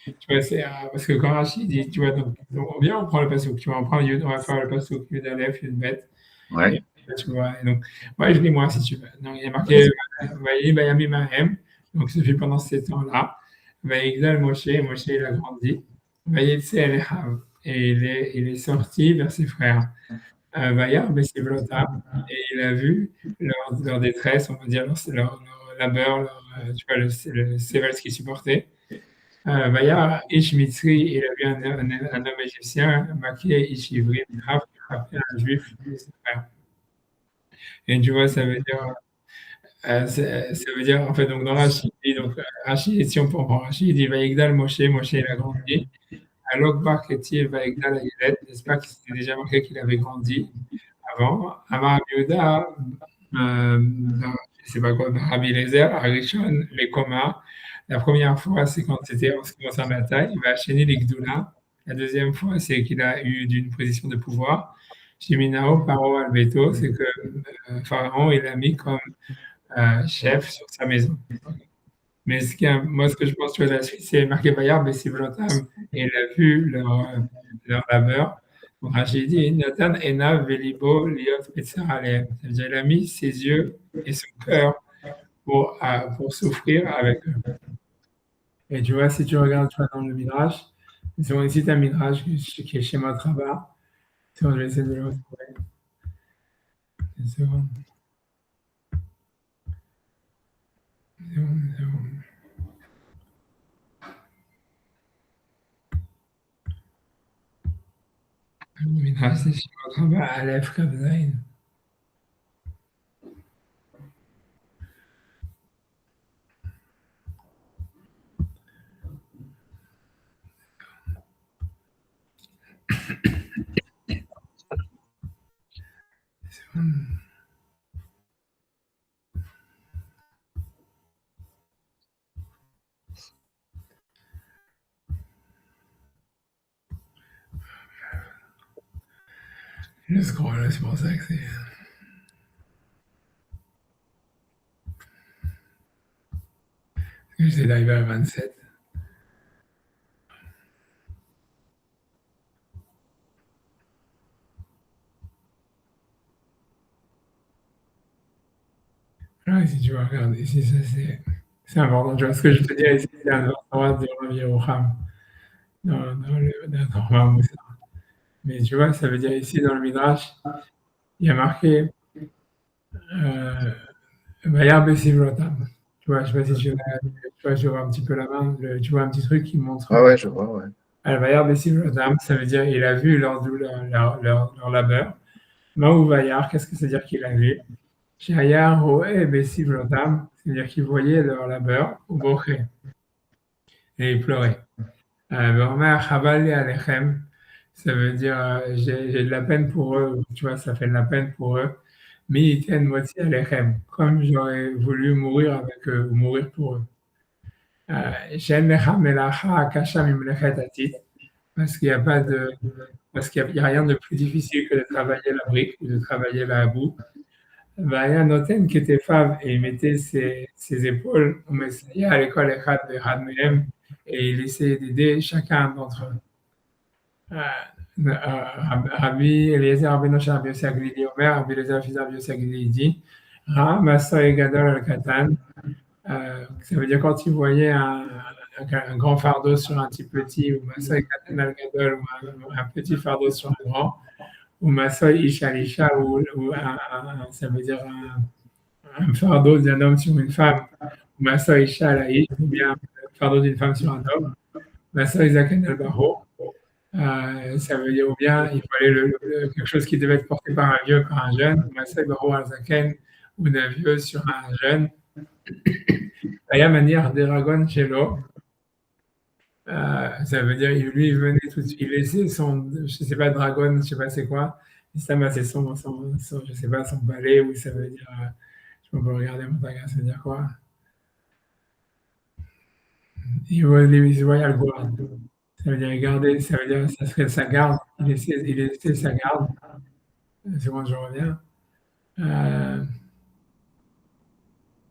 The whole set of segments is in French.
Tu vois, parce que quand Rachid dit, tu vois, donc viens, on prend le passouk, tu vois, on va faire le passouk, Yud Aleph, Yud Bet, et Ouais. tu vois, et donc, moi, je lis moi si tu veux. Donc, il y a marqué, Vas-y. Vaïe Bayami Mahem, donc ça fait pendant ces temps-là, Vaïgdal Moshe, Moshe il a grandi, Vaïtse Elechav, et il est sorti vers ses frères. Bayard Bessivlotam, et il a vu leur détresse, on va dire, leur labeur, tu vois, le sévère qu'ils supportaient. Bayard Ish Mitzri, il a vu un homme égyptien, Maquet Ish Ivri, Minraf, qui frappait un juif de ses frères. Et tu vois, ça veut dire, en fait, donc dans Rachid, il dit, donc, Rachid, si on prend Rachid, il dit Vaïgdal Moshe, Moshe il a grandi. Alok Bar Ketil Vaïgdal Ayelet, n'est-ce pas que c'était déjà marqué qu'il avait grandi avant. Amar Yehuda, je sais pas quoi, Rabbi Eliezer, Arishon, les Koma. La première fois, c'est quand c'était en ce qui concerne la taille, il va enchaîner les Gdoula. La deuxième fois, c'est qu'il a eu d'une position de pouvoir. Sheminao, Paro Albeto, c'est que Pharaon, il l'a mis comme chef sur sa maison. Mais moi, ce que je pense, tu vois, la suite, c'est marqué Bayard, Bessivlotam, et il a vu leur labeur. Donc, Rachid dit, Nathan Enav Velibo Liot Metzar Aleem. Ça veut dire, il a mis ses yeux et son cœur pour souffrir avec eux. Et tu vois, si tu regardes, tu vois, dans le Midrash, ils ont ici un Midrash qui est chez Matraba. Si on va essayer de le retrouver. Une seconde. Une seconde, une seconde. Le Midrash, c'est chez Matraba, Aleph Kavzaïn. Je scroll, c'est pour ça que c'est. J'essaie d'arriver à 27. Ah, si tu vas regarder ici, ça c'est important. Tu vois ce que je te dis ici, c'est un endroit de Rabbi Yehoram, dans Rav Moussa. Mais tu vois, ça veut dire ici dans le Midrash, il y a marqué Vayar Besivlotam. Tu vois, je sais pas si tu vois, je vois un petit peu la main, tu vois un petit truc qui montre. Ouais, ouais, je vois, ouais. Vayar Besivlotam, ça veut dire il a vu leur douleur, leur labeur. Maou Vayar, qu'est-ce que ça veut dire qu'il a vu? Shayar Roe Besivlotam, c'est-à-dire qu'il voyait leur labeur, au Boché, et il pleurait. Vraiment, Chabal Alechem, ça veut dire j'ai de la peine pour eux, tu vois, ça fait de la peine pour eux. Mais Iten Motzi Alechem, comme j'aurais voulu mourir avec eux, ou mourir pour eux. Shen Lecha Melacha Kasha Mimlechet Atit, parce qu'il n'y a pas de, parce qu'il y a rien de plus difficile que de travailler la brique ou de travailler la boue. Vaya Noten Ketefav, et il mettait ses épaules au Messiah à l'école Echad Echad Mehem, et il essayait d'aider chacun d'entre eux. Rabbi Eliezer Rabbeinu של רבי יוסי הגלילי אומר, רבי אליעזר fils de רבי יוסי הגלילי dit, ראה מסוי גדול על קטן, ça veut dire quand il voyait un grand fardeau sur un petit, ou מסוי קטן על גדול, ou un petit fardeau sur un grand, ou מסוי איש על אישה, ou ça veut dire un fardeau d'un homme sur une femme, ou מסוי אישה על האיש, ou bien un fardeau d'une femme sur un homme, מסוי זקן על בחור. Ça veut dire ou bien il fallait quelque chose qui devait être porté par un vieux par un jeune, Masai Baro Alzaken, ou d'un vieux sur un jeune. Aya manière d'Eragon Chelo, ça veut dire lui il venait tout de suite, il laissait son, je sais pas, dragon, je sais pas c'est quoi, et ça c'est je sais pas, son balai, ou ça veut dire, je peux regarder mon taga, ça veut dire quoi? Il voyait le guard. Ça veut dire garder, ça veut dire ça serait sa garde, il laissait sa garde. C'est bon, je reviens.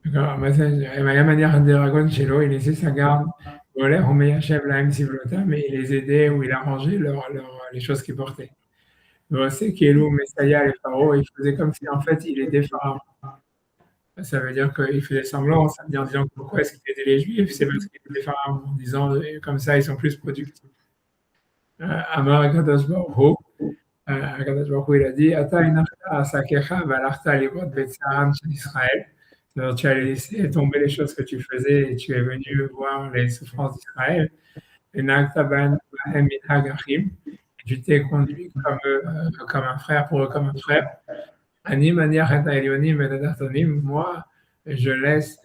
D'accord, bah, ça, la manière d'Eragon Cello, il laissait sa garde Olaire, on met Hachem Lahem Sivlotam, et il les aidait ou il arrangeait les choses qu'ils portaient. C'est qu'Elou, Messiah, les pharaons, il faisait comme si en fait il aidait Pharaon. Ça veut dire qu'il faisait semblant, ça veut dire en disant pourquoi est-ce qu'il aidait les Juifs, c'est parce qu'il aidait Pharaon, en disant comme ça ils sont plus productifs. Amar Akadosh Baruch Hu, Akadosh Baruch Hu, il a dit Ata inachta asakecha valachta ligot betzaran shel Israël. Alors, tu as laissé tomber les choses que tu faisais et tu es venu voir les souffrances d'Israël. Et tu t'es conduit comme un frère pour eux, comme un frère. Moi, je laisse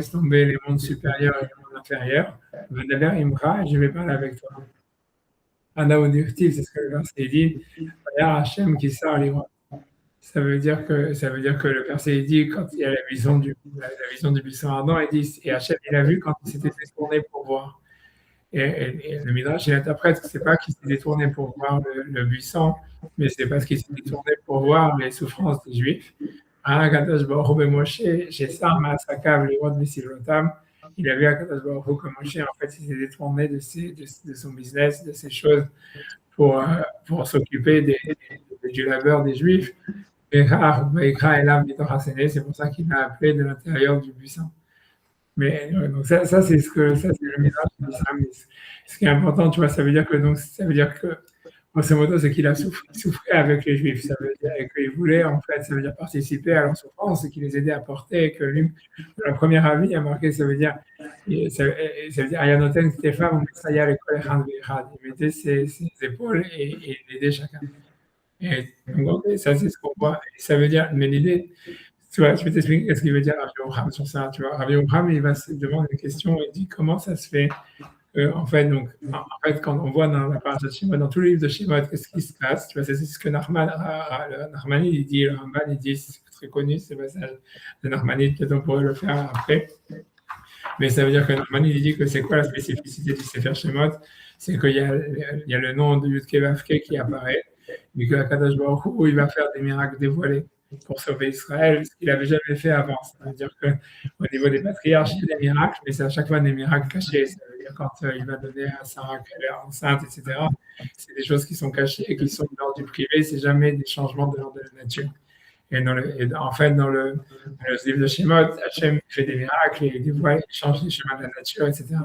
tomber les mondes supérieurs et les mondes inférieurs. Je vais parler avec toi. C'est ce que le verset dit. Hachem qui sort les rois. Ça veut dire que le verset dit, quand il y a la vision du buisson ardent, il dit, et Hachem, il a vu quand il s'était détourné pour voir. Et le Midrash, il interprète que c'est pas qu'il s'est détourné pour voir le buisson, mais c'est parce qu'il s'est détourné pour voir les souffrances des Juifs. Akadosh Baruch Hu Moshe, Shesar Ma'asakav Lirot Vesilotam. Il a vu Akadosh Baruch Hu que Moshe, en fait, il s'est détourné de son business, de ses choses, pour s'occuper du labeur des Juifs. C'est pour ça qu'il l'a appelé de l'intérieur du buisson. Mais donc ça c'est le message de l'islam. Ce qui est important, tu vois, ça veut dire que grosso modo, c'est qu'il a souffrait avec les Juifs. Ça veut dire qu'il voulait en fait, ça veut dire participer à leur souffrance et qu'il les aidait à porter. Et que lui, dans la première avis, il a marqué, ça veut dire Ayanoten Stéphane, Messaya l'école il mettait ses épaules et il aidait chacun. Et donc, ça c'est ce qu'on voit. Et ça veut dire, mais l'idée, tu vois, je vais t'expliquer ce qu'il veut dire Rabbi Yocham sur ça. Tu vois, Rabbi Yocham, il va se demander une question, il dit comment ça se fait en fait, quand on voit dans la page de Shemot, dans tous les livres de Shemot, qu'est-ce qui se passe? Tu vois, c'est ce que Narmani, il dit, le Ramban, il dit, c'est très connu, ce passage de Narmani, peut-être on pourrait le faire après. Mais ça veut dire que Narmani, il dit que c'est quoi la spécificité du Sefer Shemot? C'est qu'il y a le nom de Yudke Vavke qui apparaît, mais que Akadosh Baruch Hu, il va faire des miracles dévoilés pour sauver Israël, ce qu'il n'avait jamais fait avant. Ça veut dire qu'au niveau des patriarches, il y a des miracles, mais c'est à chaque fois des miracles cachés. Ça veut dire quand il va donner à Sarah qu'elle est enceinte, etc., c'est des choses qui sont cachées et qui sont de l'ordre du privé, c'est jamais des changements de l'ordre de la nature. Et en fait, dans le livre de Shemot, Hachem fait des miracles et il dévoile, il change les chemins de la nature, etc.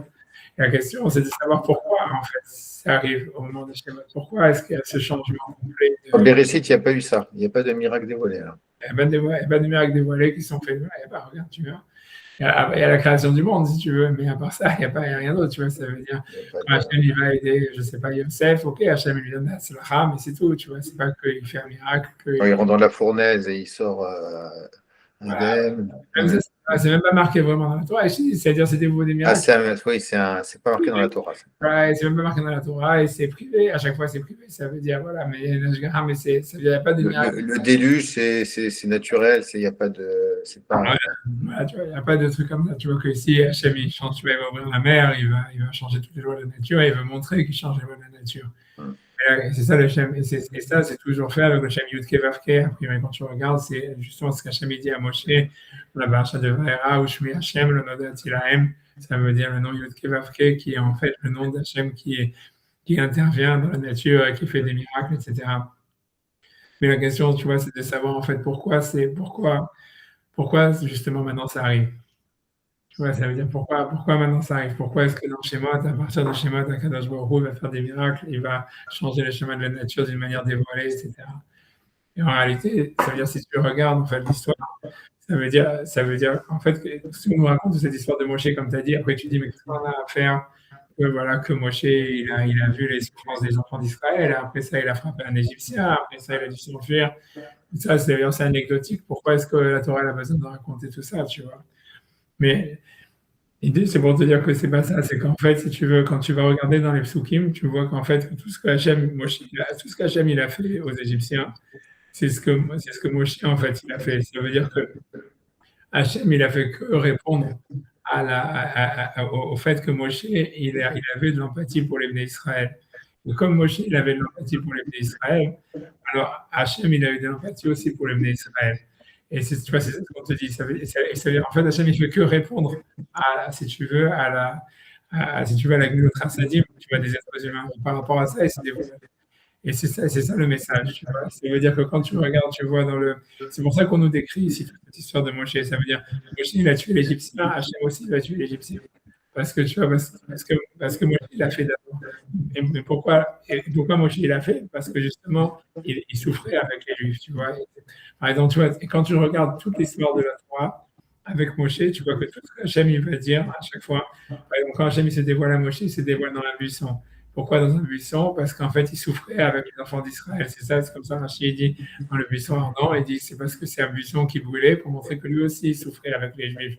Et la question, c'est de savoir pourquoi, en fait, ça arrive au moment de Shemot. Pourquoi est-ce qu'il y a ce changement complet En Bérécite, il n'y a pas eu ça. Il n'y a pas de miracle dévoilé. Alors. Il n'y a pas de miracles dévoilés qui sont faits. Il n'y a pas, regarde, tu vois. Il y a la création du monde, si tu veux, mais à part ça, il n'y a rien d'autre, tu vois. Ça veut dire, quand Hachem, il va aider, je ne sais pas, Yosef, ok, Hachem, il lui donne la slacha, mais c'est tout, tu vois. C'est pas qu'il fait un miracle. Quand il rentre dans la fournaise et il sort indemne. C'est même pas marqué vraiment dans la Torah. C'est-à-dire, c'est des miracles. Oui, c'est pas marqué dans la Torah. Ouais, c'est même pas marqué dans la Torah et c'est privé. À chaque fois, c'est privé. Ça veut dire, voilà, mais il n'y a pas de miracle. Le déluge, c'est naturel. Il n'y a pas de. Voilà, tu vois, il n'y a pas de truc comme ça. Tu vois que si Hachem, il change, tu vois, il va ouvrir la mer, il va changer toutes les lois de la nature et il veut montrer qu'il change les lois de la nature. C'est ça le Shem, et ça c'est toujours fait avec le Shem Yudke Vavke. Après, quand tu regardes, c'est justement ce qu'Hachem dit à Moshe, la Baracha de Vaera, ou Shmi Hachem, le nom d'Atilahem, ça veut dire le nom Yudke Vavke, qui est en fait le nom d'Hachem qui intervient dans la nature et qui fait des miracles, etc. Mais la question, tu vois, c'est de savoir en fait pourquoi justement maintenant ça arrive. Tu vois, ça veut dire pourquoi maintenant ça arrive? Pourquoi est-ce que dans Shemot, à partir de Shemot, Akadosh Baruch Hu va faire des miracles, il va changer le chemin de la nature d'une manière dévoilée, etc. Et en réalité, ça veut dire si tu regardes en fait l'histoire, ça veut dire en fait que si on nous raconte cette histoire de Moshe comme tu as dit, après tu dis mais qu'est-ce qu'on a à faire que Moshe il a vu les souffrances des enfants d'Israël, après ça il a frappé un Égyptien, après ça il a dû s'enfuir. Ça c'est anecdotique. Pourquoi est-ce que la Torah a besoin de raconter tout ça, tu vois? Mais l'idée, c'est pour te dire que c'est pas ça. C'est qu'en fait, si tu veux, quand tu vas regarder dans les psukim, tu vois qu'en fait, tout ce qu'Hachem il a fait aux Égyptiens, c'est ce que Moshe, en fait, il a fait. Ça veut dire que Hachem, il a fait que répondre au fait que Moshe, il avait de l'empathie pour les Bnei Israël. Et comme Moshe, il avait de l'empathie pour les Bnei Israël, alors Hachem, il avait de l'empathie aussi pour les Bnei Israël. Et tu vois, c'est ce qu'on te dit. En fait, Hachem, il ne fait que répondre si tu veux, à si tu veux, à la Gmilut Chasadim, tu vois, des êtres humains. Et par rapport à ça, il s'est dévoilé. Et c'est ça le message, tu vois. Ça veut dire que quand tu regardes, tu vois dans le. C'est pour ça qu'on nous décrit ici toute cette histoire de Moshe. Ça veut dire Moshe, il a tué l'Égyptien, Hachem aussi, il a tué l'Égyptien. Parce que tu vois, parce que Moshe, il a fait d'abord. Mais pourquoi Moshe, il a fait? Parce que justement, il souffrait avec les Juifs, tu vois. Par exemple, tu vois, et quand tu regardes toute l'histoire de la Torah avec Moshe, tu vois que tout ce qu'Hachem, il va dire à chaque fois. Par exemple, quand Hachem, il se dévoile à Moshe, il se dévoile dans la buisson. Pourquoi dans un buisson? Parce qu'en fait, il souffrait avec les enfants d'Israël. C'est ça, c'est comme ça, Rachid dit dans le buisson ardent, il dit que c'est parce que c'est un buisson qui brûlait pour montrer que lui aussi il souffrait avec les Juifs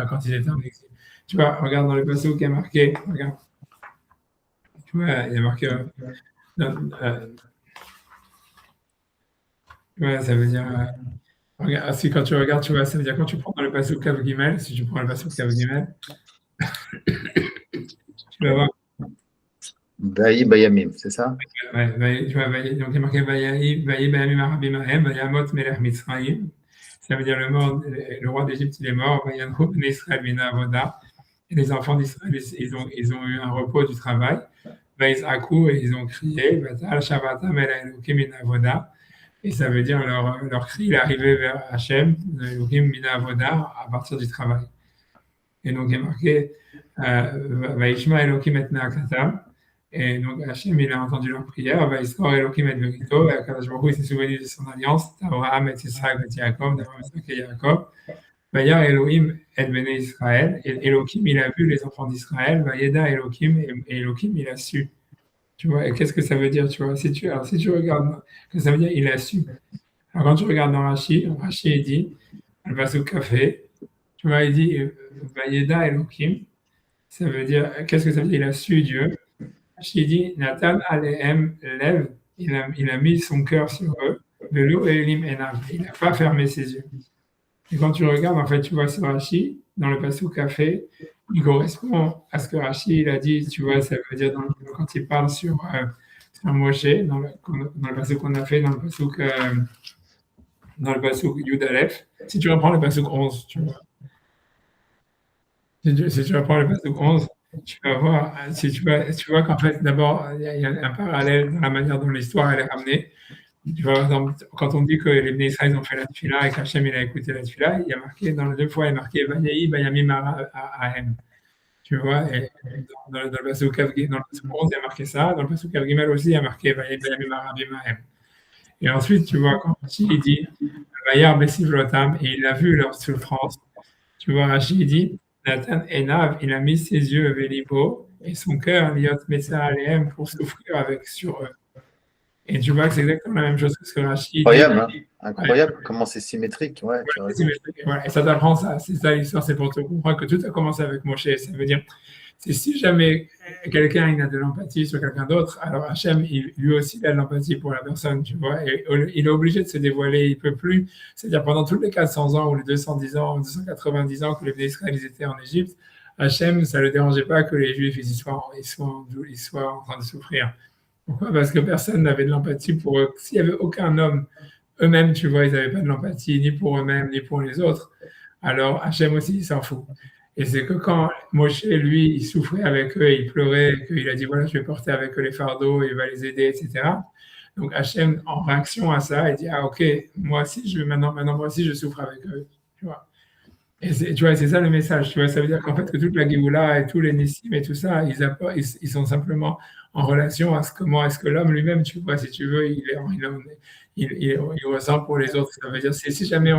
quand il était en exil. Tu vois, regarde dans le passage qui est marqué, regarde, tu vois, il y a marqué, ouais, ça veut dire, regarde, si quand tu regardes, tu vois, ça veut dire quand tu prends dans le passage Kav Gimel, si tu prends le passage Kav Gimel, tu vas voir. Baï Bayamim, c'est ça? Ouais, tu vois, donc il y a marqué Vayahi Bayamim Arabim Ahem, Vayamot Melech Mitzrayim. Ça veut dire le roi d'Égypte, il est mort, Vayanhu Bnei Israël Mina Avoda. Et les enfants d'Israël, ils ont eu un repos du travail. Vaïzaku, et ils ont crié, Vatal Shabbatam El Elohim Mina Avoda. Et ça veut dire leur cri, il est arrivé vers Hachem, Elohim Mina Avoda, à partir du travail. Et donc il est marqué Vaishma Elohim et Neakatam. Et donc Hachem, il a entendu leur prière, Vaishma Elohim et Verito, et Akadosh Baruch Hu, il s'est souvenu de son alliance, d'Abraham et Israël et Jacob, d'Abraham et Jacob. Vayar Elohim et Bnei Israël, et Elohim, il a vu les enfants d'Israël, Vayeda Elohim, et Elohim, il a su. Tu vois, et qu'est-ce que ça veut dire, tu vois? Si tu regardes, que ça veut dire, il a su. Alors quand tu regardes dans Rashi, il dit, al pasuk café, tu vois, il dit, Vayeda Elohim, ça veut dire, qu'est-ce que ça veut dire? Il a su Dieu. Rashi dit, Nathan Alehem Lev, il a mis son cœur sur eux, Velo Elim Enav, il n'a pas fermé ses yeux. Et quand tu regardes, en fait, tu vois ce Rashi, dans le passage café, il correspond à ce que Rashi il a dit, tu vois, ça veut dire quand il parle sur Moshe, dans le passage qu'on a fait, dans le passage Yud Aleph. Si tu reprends le passage 11, tu vois. Si tu reprends le passage 11, tu vas voir, tu vois qu'en fait, d'abord, il y a un parallèle dans la manière dont l'histoire elle est ramenée. Tu vois, quand on dit que les Bnei Israël ont fait la tefila et qu'Hachem il a écouté la tefila, il y a marqué, dans les deux fois, il y a marqué Vayahi Bayamim Ahem. Tu vois, et dans le passage dans le passage 11, il y a marqué ça. Dans le passage Gimel aussi, il y a marqué Vayahi Bayamim Arabim Ahem. Et ensuite, tu vois, quand Rashi dit Vayar Bessiv Lotam, et il a vu leur souffrance, tu vois, Rashi dit Nathan Enav, il a mis ses yeux Vélibo et son cœur, Liot Mesa Alehem, pour souffrir sur eux. Et tu vois que c'est exactement la même chose que ce que Rashi dit. Incroyable, hein? Incroyable, comment c'est symétrique. Ouais, tu as raison. Voilà, et ça t'apprend ça, c'est ça l'histoire, c'est pour te comprendre que tout a commencé avec Moshe. Ça veut dire, c'est si jamais quelqu'un il a de l'empathie sur quelqu'un d'autre, alors Hachem, lui aussi, il a de l'empathie pour la personne, tu vois, et il est obligé de se dévoiler, il peut plus. C'est-à-dire, pendant tous les 400 ans ou les 210 ans, 290 ans que les Israël ils étaient en Égypte, Hachem, ça ne le dérangeait pas que les Juifs ils soient en train de souffrir. Pourquoi? Parce que personne n'avait de l'empathie pour eux. S'il n'y avait aucun homme, eux-mêmes, tu vois, ils n'avaient pas de l'empathie, ni pour eux-mêmes, ni pour les autres. Alors, Hachem aussi, il s'en fout. Et c'est que quand Moshe, lui, il souffrait avec eux, il pleurait, qu'il a dit, voilà, je vais porter avec eux les fardeaux, il va les aider, etc. Donc, Hachem, en réaction à ça, il dit, ah, ok, moi aussi, maintenant, moi aussi, je souffre avec eux. Tu vois. Et tu vois, c'est ça le message. Tu vois, ça veut dire qu'en fait, que toute la Géoula et tous les Nissim et tout ça, ils sont simplement en relation à comment est-ce que l'homme lui-même, tu vois, si tu veux, il ressent pour les autres. Ça veut dire, si jamais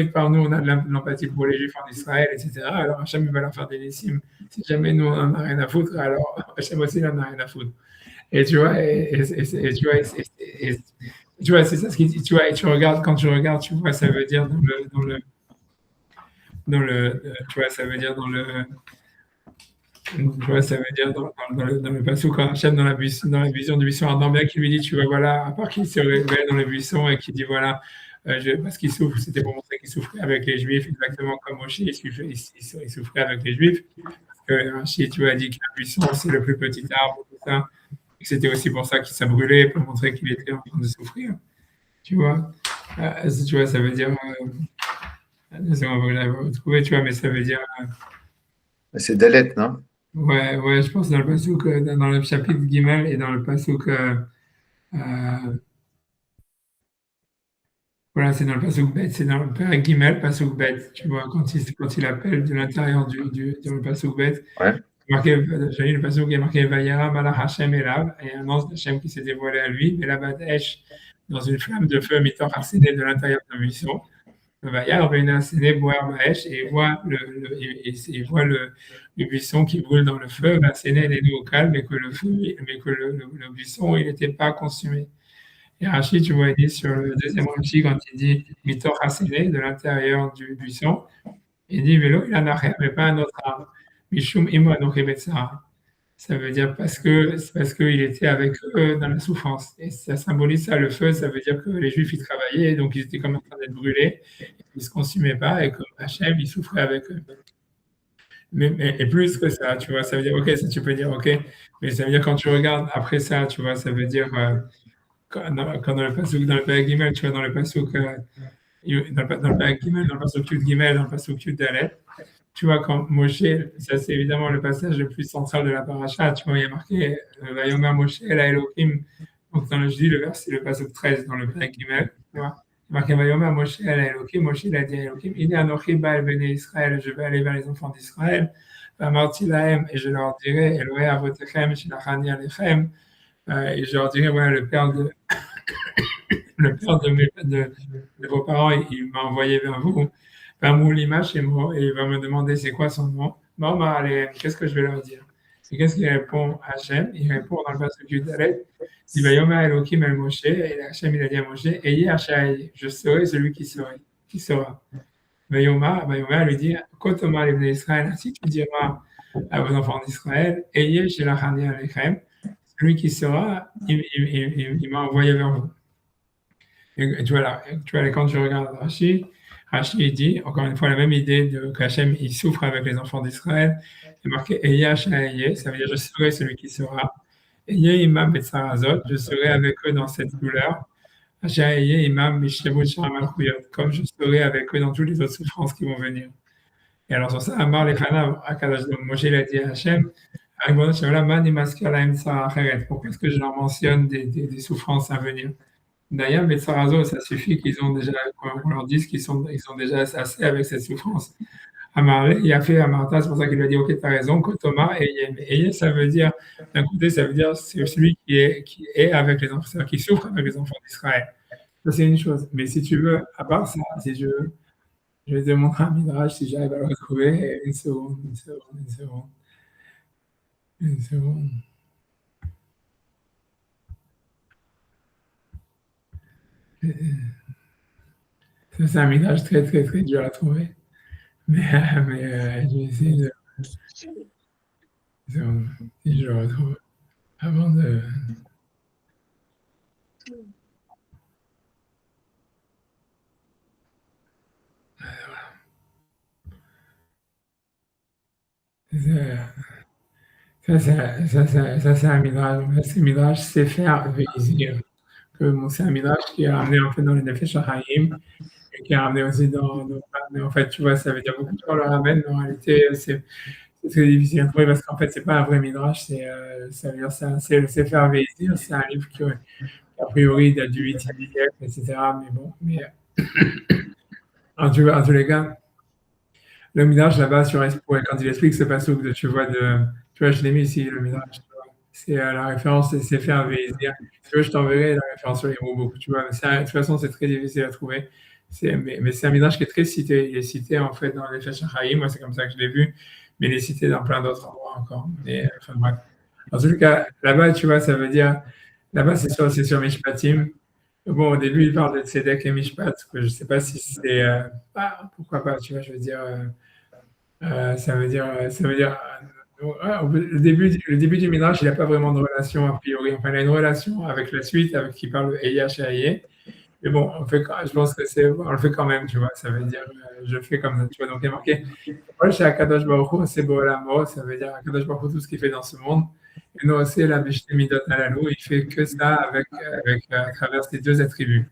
par nous, on a de l'empathie pour les Juifs en Israël, etc., alors Hachem, il va leur faire des Nissim. Si jamais nous, on n'en a rien à foutre, alors Hachem aussi, il n'en a rien à foutre. Et tu vois, tu vois, c'est ça ce qu'il dit. Tu vois, et quand tu regardes, tu vois, ça veut dire tu vois, ça veut dire tu vois, ça veut dire dans le passage quand Hachem dans la vision du buisson ardent, bien qui lui dit, tu vois, voilà, à part qu'il se révèle dans le buisson et qui dit, voilà, parce qu'il souffre, c'était pour montrer qu'il souffrait avec les Juifs, exactement comme Moshe, il souffrait avec les Juifs, parce que Rachid, tu vois, a dit que le buisson, c'est le plus petit arbre, tout ça, et c'était aussi pour ça qu'il s'est brûlé, pour montrer qu'il était en train de souffrir, tu vois. Tu vois, ça veut dire... c'est on va retrouver, tu vois, mais ça veut dire... C'est Dalet, non? Ouais, ouais, je pense dans le pasouk, dans le chapitre Gimel et dans le pasouk, voilà, c'est dans le pasouk Bet, c'est dans le Père Gimel, pasouk Bet, tu vois, quand il appelle de l'intérieur dans le pasouk Bet, Ouais, marqué, j'ai lu le pasouk qui est marqué Vayera Malach Hashem Elav, et un ange d'Hachem qui s'est dévoilé à lui, mais là-bas, dans une flamme de feu, mitor harcéné de l'intérieur d'un buisson. Vayar Bena Sene Boer Baesh, et il voit il voit le buisson qui brûle dans le feu, Sene est au calme, mais que le feu, mais que le buisson, il n'était pas consumé. Et Rachid, tu vois, il dit sur le deuxième Rashi, quand il dit Mitor Hasene, de l'intérieur du buisson, il dit Vélo, il en a rien, mais pas un autre arbre. Mishum Imo Anochi Betzara. Ça veut dire c'est parce qu'il était avec eux dans la souffrance. Et ça symbolise ça, le feu, ça veut dire que les Juifs, ils travaillaient, donc ils étaient comme en train d'être brûlés, ils ne se consumaient pas, et que Hachem, il souffrait avec eux. Et plus que ça, tu vois, ça veut dire, ok, ça tu peux dire, ok, mais ça veut dire quand tu regardes après ça, tu vois, ça veut dire, quand dans le Passouk, dans le Père Gimel, tu vois, dans le Passouk, dans le Père Gimel, dans le Passouk Yud Gimel, dans le Passouk Yud Dalet, tu vois, quand Moshe, ça c'est évidemment le passage le plus central de la paracha, tu vois, il y a marqué Vayomer Moshe El Elohim, donc dans le, je dis le verset, le passage 13 dans le Père Gimel, tu vois, il y a marqué Vayomer Moshe El Elohim, Moshe il a dit à Elohim, il est Anochi Baal Bene Israël, je vais aller vers les enfants d'Israël, Vamarti Lahem, et je leur dirai, Elohé Avotechem, Shilachani Alechem, et je leur dirai, ouais, le père de vos parents, il m'a envoyé vers vous, vers Moulima chez moi, et il va me demander c'est quoi son nom. Bon, bah, allez, qu'est-ce que je vais leur dire? Et qu'est-ce qu'il répond à Hachem? Il répond dans le passage du Dalet, il dit, Vayoma Elohim el Moshe, et Hachem il a dit à Moshe, Ayez Hachai, je serai celui qui sera. Vayoma lui dit, Kotoma les Israël, si tu diras à vos enfants d'Israël, Ayez chez la Alechem, celui qui sera, il m'a envoyé vers vous. Et tu vois, quand je regarde Rashi il dit, encore une fois, la même idée de qu'Hachem, il souffre avec les enfants d'Israël. Il est marqué Eya Sha'aye, ça veut dire je serai celui qui sera. Eya Imam et Sarazot, je serai avec eux dans cette douleur. Sha'aye Imam Mishemut Sha'amalchuyot, comme je serai avec eux dans toutes les autres souffrances qui vont venir. Et alors sur ça, Amar Lechanav, Akadosh, donc Moshe il a dit à Hachem, Ribono Shel Olam, Ma Nimaskir Lahem Tzara Acheret, pourquoi est-ce que je leur mentionne des souffrances à venir? D'ailleurs, Betsarazo, ça suffit qu'ils ont déjà, qu'on leur dise ils sont déjà assez avec cette souffrance. Amarle, il a fait Amarta, c'est pour ça qu'il lui a dit, ok, tu as raison, Kotoma, et ça veut dire, d'un côté, ça veut dire, c'est celui qui est avec les enfants, c'est-à-dire qui souffre avec les enfants d'Israël. Ça, c'est une chose. Mais si tu veux, à part ça, si je vais te montrer un midrash, si j'arrive à le retrouver, une seconde, une seconde, une seconde, une seconde. Ça, c'est un midrash très, très, très dur à trouver. Je vais essayer de. Si je le retrouve avant de. Ça, c'est un midrash. C'est un midrash Sefer Veizir. C'est un midrash qui est ramené en fait dans les Nefesh HaChaim et qui est ramené aussi mais en fait, tu vois, ça veut dire beaucoup de gens le ramènent, mais en réalité, c'est très difficile à trouver parce qu'en fait, c'est pas un vrai midrash. Ça veut dire, c'est le Sefer Veizir. C'est un livre qui, a priori, date du 8e siècle, etc. Mais bon, en tous les cas, le Midrash là-bas sur ouais, quand il explique ce passouk de tu vois, je l'ai mis ici, le Midrash, tu vois. C'est la référence, c'est fait un Vézir. Si tu veux, je t'enverrai la référence sur les beaucoup, tu vois. Mais de toute façon, c'est très difficile à trouver. Mais c'est un Midrash qui est très cité. Il est cité en fait dans les Chachachaïm, moi c'est comme ça que je l'ai vu, mais il est cité dans plein d'autres endroits encore. Mais enfin bref. En tout cas, là-bas, tu vois, ça veut dire, là-bas c'est sur Mishpatim. Bon, au début, il parle de Tzedek et Mishpat, que je ne sais pas si c'est. Pourquoi pas, tu vois, je veux dire. Ça veut dire le début du Midrash, il n'a pas vraiment de relation a priori. Enfin, il a une relation avec la suite, avec qui parle Eyash et Aye. Mais bon, je pense que on le fait quand même, tu vois. Ça veut dire, je fais comme ça, tu vois. Donc, il est marqué, moi, chez Akadosh Baruch Hu, c'est Boalamo, ça veut dire Akadosh Baruch Hu, tout ce qu'il fait dans ce monde. Et nous aussi, la Beshte Midot Alalou, il fait que ça à travers ces deux attributs.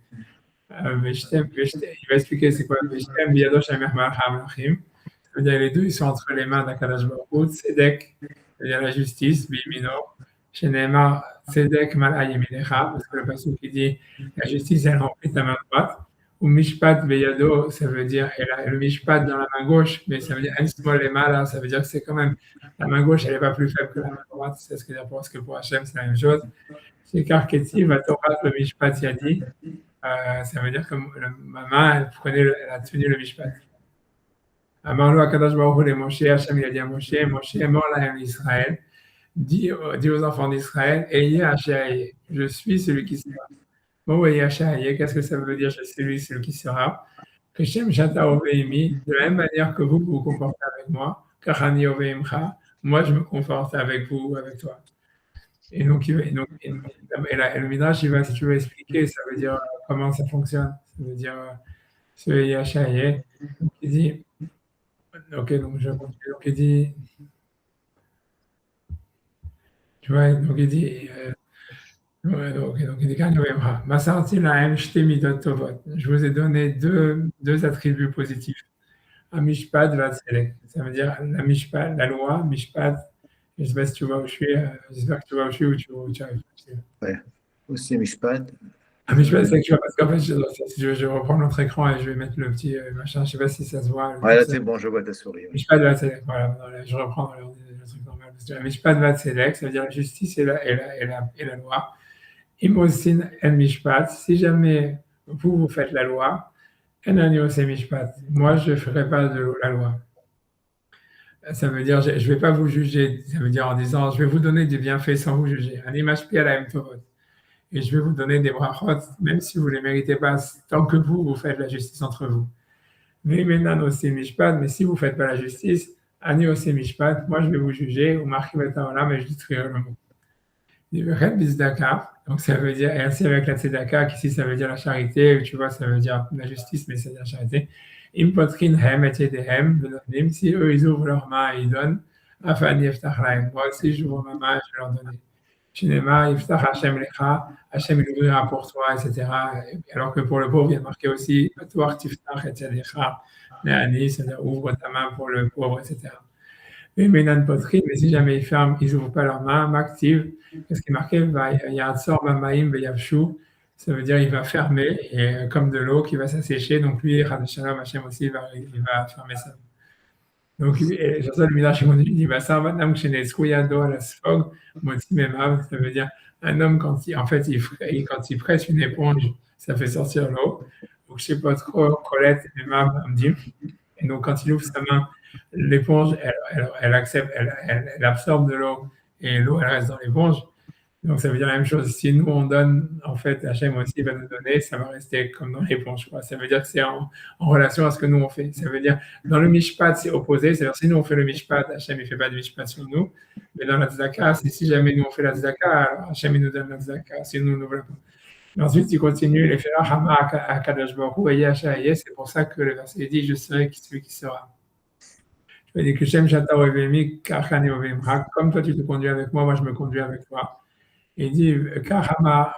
Il va expliquer c'est quoi Veshtem Biyadosh Amer Malachim. C'est-à-dire les deux, ils sont entre les mains d'Akadosh Baruch Hu. Tzedek, c'est-à-dire la justice, bimino, shenemar tzedek mal'a yeminecha, parce que le passage qui dit la justice elle remplit ta main droite, ou mishpat beyado, ça veut dire le mishpat dans la main gauche, mais ça veut dire en small et mala, ça veut dire que c'est quand même la main gauche elle n'est pas plus faible que la main droite, c'est ce que dire parce que pour Hachem c'est la même chose. Chez Karketi, va Torah le mishpat yadi, ça veut dire que ma main elle a tenu le mishpat. אמר לו הקדוש ברוך הוא למשה, השם il a dit à Moshe, Moshe mort là Israël, dis aux enfants d'Israël, ayez Hachaï, je suis celui qui sera. Bon, ayez Hachaï, qu'est-ce que ça veut dire, je suis celui qui sera? Que Shem Shata Oveimi, de la même manière que vous vous comportez avec moi, Kachani Oveimcha, moi je me comporte avec vous, avec toi. Et donc, le Midrash, il va, si tu veux expliquer, ça veut dire comment ça fonctionne, ça veut dire ce ayez Hachaï, il dit, ok, donc je continue. Donc il dit, tu vois, donc il dit, donc il dit, Masarti lahem shte midot tovot. Je vous ai donné deux attributs positifs. Mishpat vatzelek. Ça veut dire la mishpat, la loi, mishpat. Je ne sais pas si tu vois où je suis. J'espère que tu vois où je suis ou tu arrives. Ouais. Aussi mishpat. Mishpat, c'est que tu vois, parce qu'en fait, je vais reprendre notre écran et je vais mettre le petit machin. Je ne sais pas si ça se voit. Ouais, là c'est bon, je vois ta souris. Oui. Mishpat vatzelek. Voilà, je reprends le truc normal. Mishpat vatzelek, ça veut dire la justice et la loi. Imosin en mishpat, si jamais vous faites la loi, enani ose mishpat, moi je ne ferai pas de la loi. Ça veut dire, je ne vais pas vous juger, ça veut dire en disant, je vais vous donner des bienfaits sans vous juger. Ani mashpi alaim tovot. Et je vais vous donner des brachot, même si vous ne les méritez pas, tant que vous faites la justice entre vous. Mais maintenant ose mishpat, mais si vous ne faites pas la justice, ani ose mishpat, moi je vais vous juger, ou marchiveta olam, et je détruirai le monde. Donc ça veut dire, et ainsi avec la tzedaka, qui ici ça veut dire la charité, tu vois, ça veut dire la justice, mais c'est la charité. Impotrin hem et yedehem, si eux ils ouvrent leurs mains et ils donnent, afin yiftach lahem. Moi aussi j'ouvre ma main et je vais leur donner. Shinema, yiftach Hashem lecha, Hashem il ouvrira pour toi, etc. Alors que pour le pauvre, il y a marqué aussi, patoar tiftach et yedecha, le'ani, c'est-à-dire ouvre ta main pour le pauvre, etc. Mais si jamais ils ferment, ils n'ouvrent pas leurs mains, m'active. Qu'est-ce qui est marqué? Il y a un sort mamaim veyavshu, ça veut dire il va fermer, et comme de l'eau qui va s'assécher. Donc lui, Radeshalom Hashem aussi, il va fermer ça. Donc sur ça, le Midrash il dit, ça veut dire un homme quand il presse une éponge, ça fait sortir l'eau. Donc je ne sais pas trop, Colette et Mab me dit. Et donc quand il ouvre sa main, l'éponge, elle absorbe de l'eau et l'eau, elle reste dans l'éponge. Donc, ça veut dire la même chose. Si nous, on donne, en fait, Hachem aussi va nous donner, ça va rester comme dans l'éponge. Ça veut dire que c'est en relation à ce que nous, on fait. Ça veut dire, dans le mishpat, c'est opposé. C'est-à-dire, si nous, on fait le mishpat, Hachem, il ne fait pas de mishpat sur nous. Mais dans la tzedaka, c'est si jamais nous, on fait la tzedaka, alors Hachem, il nous donne la tzedaka. Si nous, nous ne voulons pas. Et ensuite, il continue, les Ferah Hama Akadosh Baruch Hu, Eye Hachaye. C'est pour ça que le verset dit, je serai celui qui sera. Je vais dire que Shem Shata Ovemi, Kachani Ovemra, comme toi tu te conduis avec moi, moi je me conduis avec toi. Et il dit Kahama,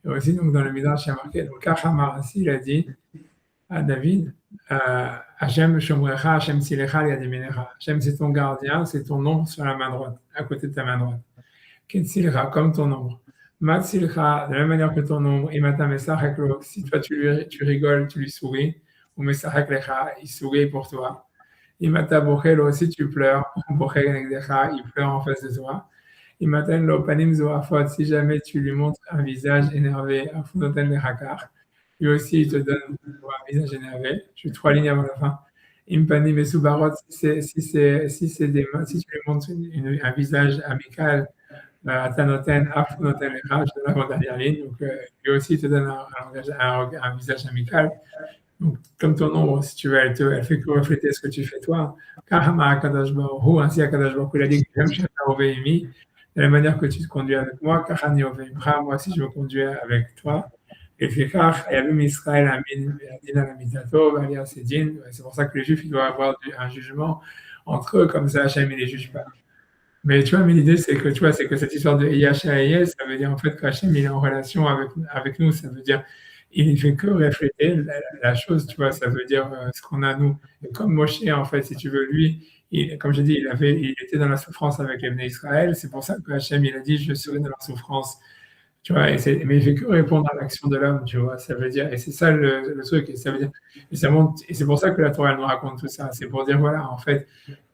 et aussi donc dans le Midrash il y a marqué, donc Kahama, ainsi il a dit à David, Hashem Shomrecha, Hashem Silecha, Yadimenecha. Hashem c'est ton gardien, c'est ton ombre sur la main droite, à côté de ta main droite. Ketsilcha, comme ton ombre. Matsilcha, de la même manière que ton ombre, Imata Mesachek, si toi tu rigoles, tu lui souris, ou Mesachek Lecha, il sourit pour toi. Imata Bochel aussi tu pleures, Bochel Negdecha, il pleure en face de toi. Imatan Lopanim Zoafot, si jamais tu lui montres un visage énervé, Afunoten Lechakar, lui aussi il te donne un visage énervé. Je suis 3 lignes avant la fin. Impanim et Subarot, si tu lui montres un visage amical, Atanoten, Afunoten Lecha, je te donne la dernière ligne, donc lui aussi il te donne un visage amical. Donc, comme ton ombre, si tu veux, elle fait que refléter ce que tu fais toi. Kahama Akadosh Baruch Hu, ainsi Akadosh Baruch Hu, il a dit que j'aime Shata Oveimi, de la manière que tu te conduis avec moi, Kahani Oveimcha, moi aussi je me conduis avec toi. Et Fikach, Yalum Israël Amin, Adin Alamitato, Valia Sedin, c'est pour ça que les Juifs, ils doivent avoir un jugement entre eux, comme ça Hachem, il les juge pas. Mais tu vois, mais l'idée, c'est que cette histoire de Yachaïe, ça veut dire en fait qu'Hachem, il est en relation avec nous, ça veut dire il ne fait que refléter la chose, tu vois, ça veut dire ce qu'on a nous. Et comme Moshe, en fait, si tu veux, lui, comme je dis, il était dans la souffrance avec les Bnei Israël. C'est pour ça que Hachem, il a dit, je serai dans leur souffrance. Tu vois, mais il fait que répondre à l'action de l'homme, tu vois. Ça veut dire, et c'est ça le truc, et ça veut dire, et ça montre, et c'est pour ça que la Torah elle nous raconte tout ça. C'est pour dire, voilà, en fait,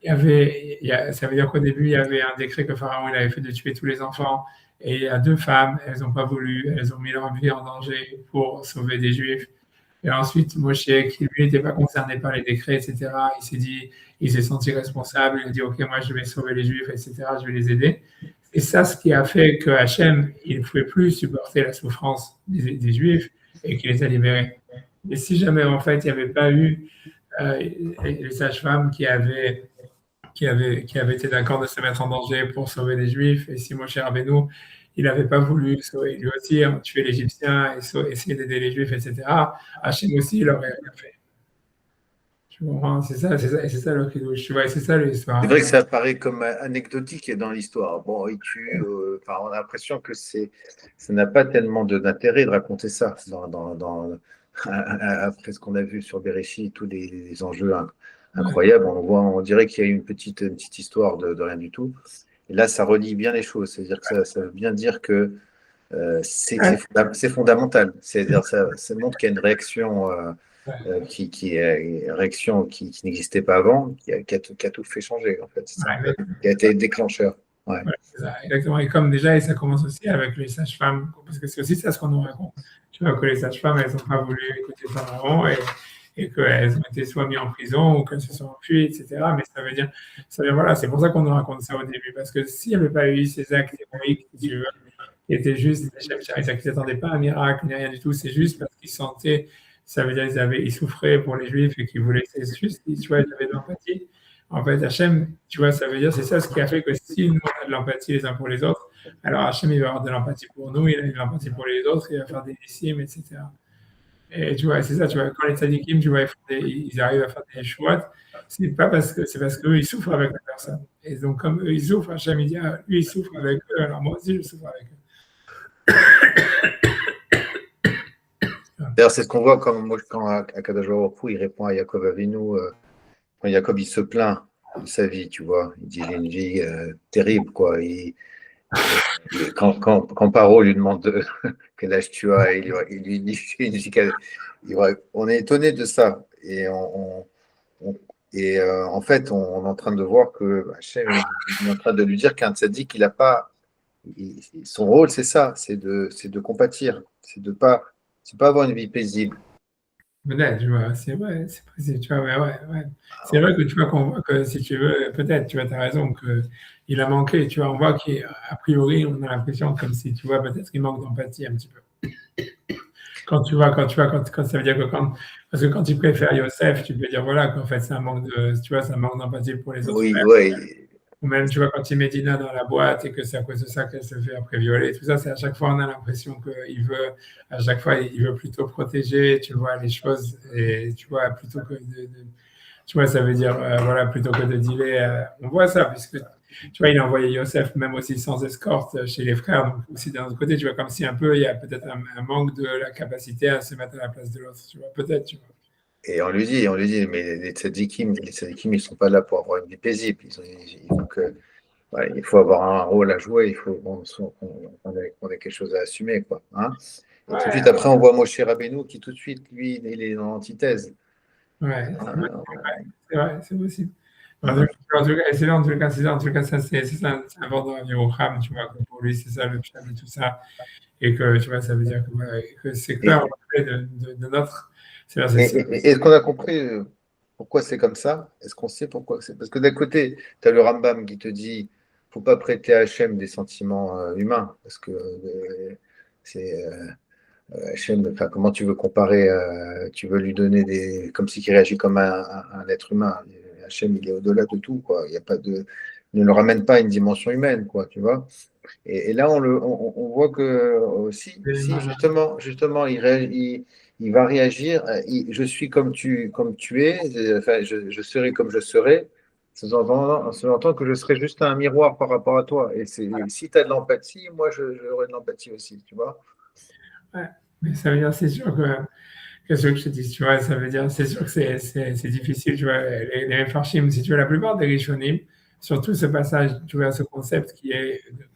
ça veut dire qu'au début, il y avait un décret que Pharaon il avait fait de tuer tous les enfants. Et il y a deux femmes, elles n'ont pas voulu, elles ont mis leur vie en danger pour sauver des Juifs. Et ensuite, Moshe, qui lui n'était pas concerné par les décrets, etc., il s'est senti responsable, il a dit, OK, moi je vais sauver les Juifs, etc., je vais les aider. Et ça, ce qui a fait que Hachem, il ne pouvait plus supporter la souffrance des Juifs et qu'il les a libérés. Et si jamais, en fait, il n'y avait pas eu les sages-femmes qui avaient été d'accord de se mettre en danger pour sauver les Juifs, et si Moshe Rabbeinu, il n'avait pas voulu sauver lui aussi, tuer l'Égyptien et essayer d'aider les Juifs, etc., Hachem aussi, il aurait rien fait. Tu comprends? C'est ça, le kidouche, tu vois, c'est ça l'histoire. C'est vrai que ça paraît comme anecdotique dans l'histoire. Bon, il tue, on a l'impression que ça n'a pas tellement d'intérêt de raconter ça après ce qu'on a vu sur Bereshit, tous les enjeux incroyables. On dirait qu'il y a une petite histoire de rien du tout. Et là, ça relie bien les choses. C'est-à-dire que ça veut bien dire que c'est fondamental. C'est-à-dire ça montre qu'il y a une réaction. Qui est une réaction qui n'existait pas avant, qui a tout fait changer, en fait. C'est ça, qui a été déclencheur. Ouais. Ouais, c'est ça, exactement. Et comme déjà, et ça commence aussi avec les sages-femmes, parce que c'est aussi ça ce qu'on nous raconte. Tu vois que les sages-femmes, elles n'ont pas voulu écouter Pharaon et qu'elles ont été soit mises en prison ou qu'elles se sont enfuies, etc. Mais voilà, c'est pour ça qu'on nous raconte ça au début. Parce que s'il n'y avait pas eu ces actes héroïques, si tu veux, qui étaient juste des chefs charitaires, qui n'attendaient pas un miracle, ni rien du tout, c'est juste parce qu'ils sentaient, ça veut dire qu'ils souffraient pour les Juifs et qu'ils voulaient, c'est juste, tu vois, ils avaient de l'empathie. En fait, Hachem, tu vois, ça veut dire, c'est ça ce qui a fait que si nous, on a de l'empathie les uns pour les autres, alors Hachem, il va avoir de l'empathie pour nous, il a de l'empathie pour les autres, il va faire des décimes, etc. Et tu vois, c'est ça, tu vois, quand les tzadikim, tu vois, ils arrivent à faire des chouettes, c'est parce qu'eux, ils souffrent avec la personne. Et donc, comme eux, ils souffrent, Hachem, il dit, ah, lui, il souffre avec eux, alors moi aussi, je souffre avec eux. D'ailleurs, c'est ce qu'on voit quand Akadosh Baruch Hu, il répond à Yaakov Avinu, quand Jacob il se plaint de sa vie, tu vois, il dit j'ai une vie terrible, quoi. Quand Paro lui demande quel âge tu as, il lui dit on est étonné de ça. En fait, on est en train de voir que Hachem est en train de lui dire qu'un tzaddik, il a pas. Son rôle, c'est ça, c'est de compatir, c'est pas avoir une vie paisible. Peut-être, tu vois, c'est vrai, c'est précis, tu vois, ouais. C'est vrai que tu vois qu'on voit que si tu veux, peut-être, tu vois, tu as raison, qu'il a manqué, tu vois, on voit qu'a priori, on a l'impression comme si, tu vois, peut-être qu'il manque d'empathie un petit peu. Quand ça veut dire que parce que quand tu préfères Yosef, tu peux dire, voilà, qu'en fait, c'est un manque d'empathie pour les autres Oui, frères. ouais. Ou même, tu vois, quand il met Dina dans la boîte et que c'est à cause de ça qu'elle se fait après violer, tout ça, c'est à chaque fois, on a l'impression à chaque fois, il veut plutôt protéger, tu vois, les choses, et tu vois, plutôt que tu vois, ça veut dire, voilà, plutôt que de dealer, on voit ça, puisque, tu vois, il a envoyé Yosef, même aussi sans escorte, chez les frères, donc aussi d'un autre côté, tu vois, comme si un peu, il y a peut-être un manque de la capacité à se mettre à la place de l'autre, tu vois, peut-être, tu vois. Et on lui dit, mais les tzadikim, ils sont pas là pour avoir une vie paisible. Il faut avoir un rôle à jouer, il faut qu'on ait quelque chose à assumer, quoi. Hein, et tout de suite, Ouais, après, on voit Moshe Rabbeinu qui, tout de suite, lui, il est dans l'antithèse. ouais, c'est vrai, c'est possible. En tout cas, ça, c'est un vendeur au Ham, tu vois, que pour lui, c'est ça le pshat et tout ça. Et que, tu vois, ça veut dire que, voilà, que c'est Et, clair, en fait, de notre. C'est-à-dire, et, et est-ce qu'on a compris pourquoi c'est comme ça? Est-ce qu'on sait pourquoi c'est? Parce que d'un côté, tu as le Rambam qui te dit faut pas prêter à Hachem des sentiments humains, parce que c'est Hachem, enfin, comment tu veux comparer, tu veux lui donner comme si il réagit comme un être humain. Hachem, il est au-delà de tout, quoi. Il y a pas de, ne le ramène pas à une dimension humaine, quoi, tu vois. Et là, on voit que si justement, il va réagir, je suis comme tu es, enfin, je serai comme je serai, sous-entend que je serai juste un miroir par rapport à toi. Et si tu as de l'empathie, moi, j'aurai de l'empathie aussi, tu vois. ouais. Mais ça veut dire, c'est sûr que Qu'est-ce que je te dis, tu vois, ça veut dire, c'est sûr que c'est difficile, tu vois, les Mefarshim, si tu veux, la plupart des Rishonim, surtout ce passage, tu vois, ce concept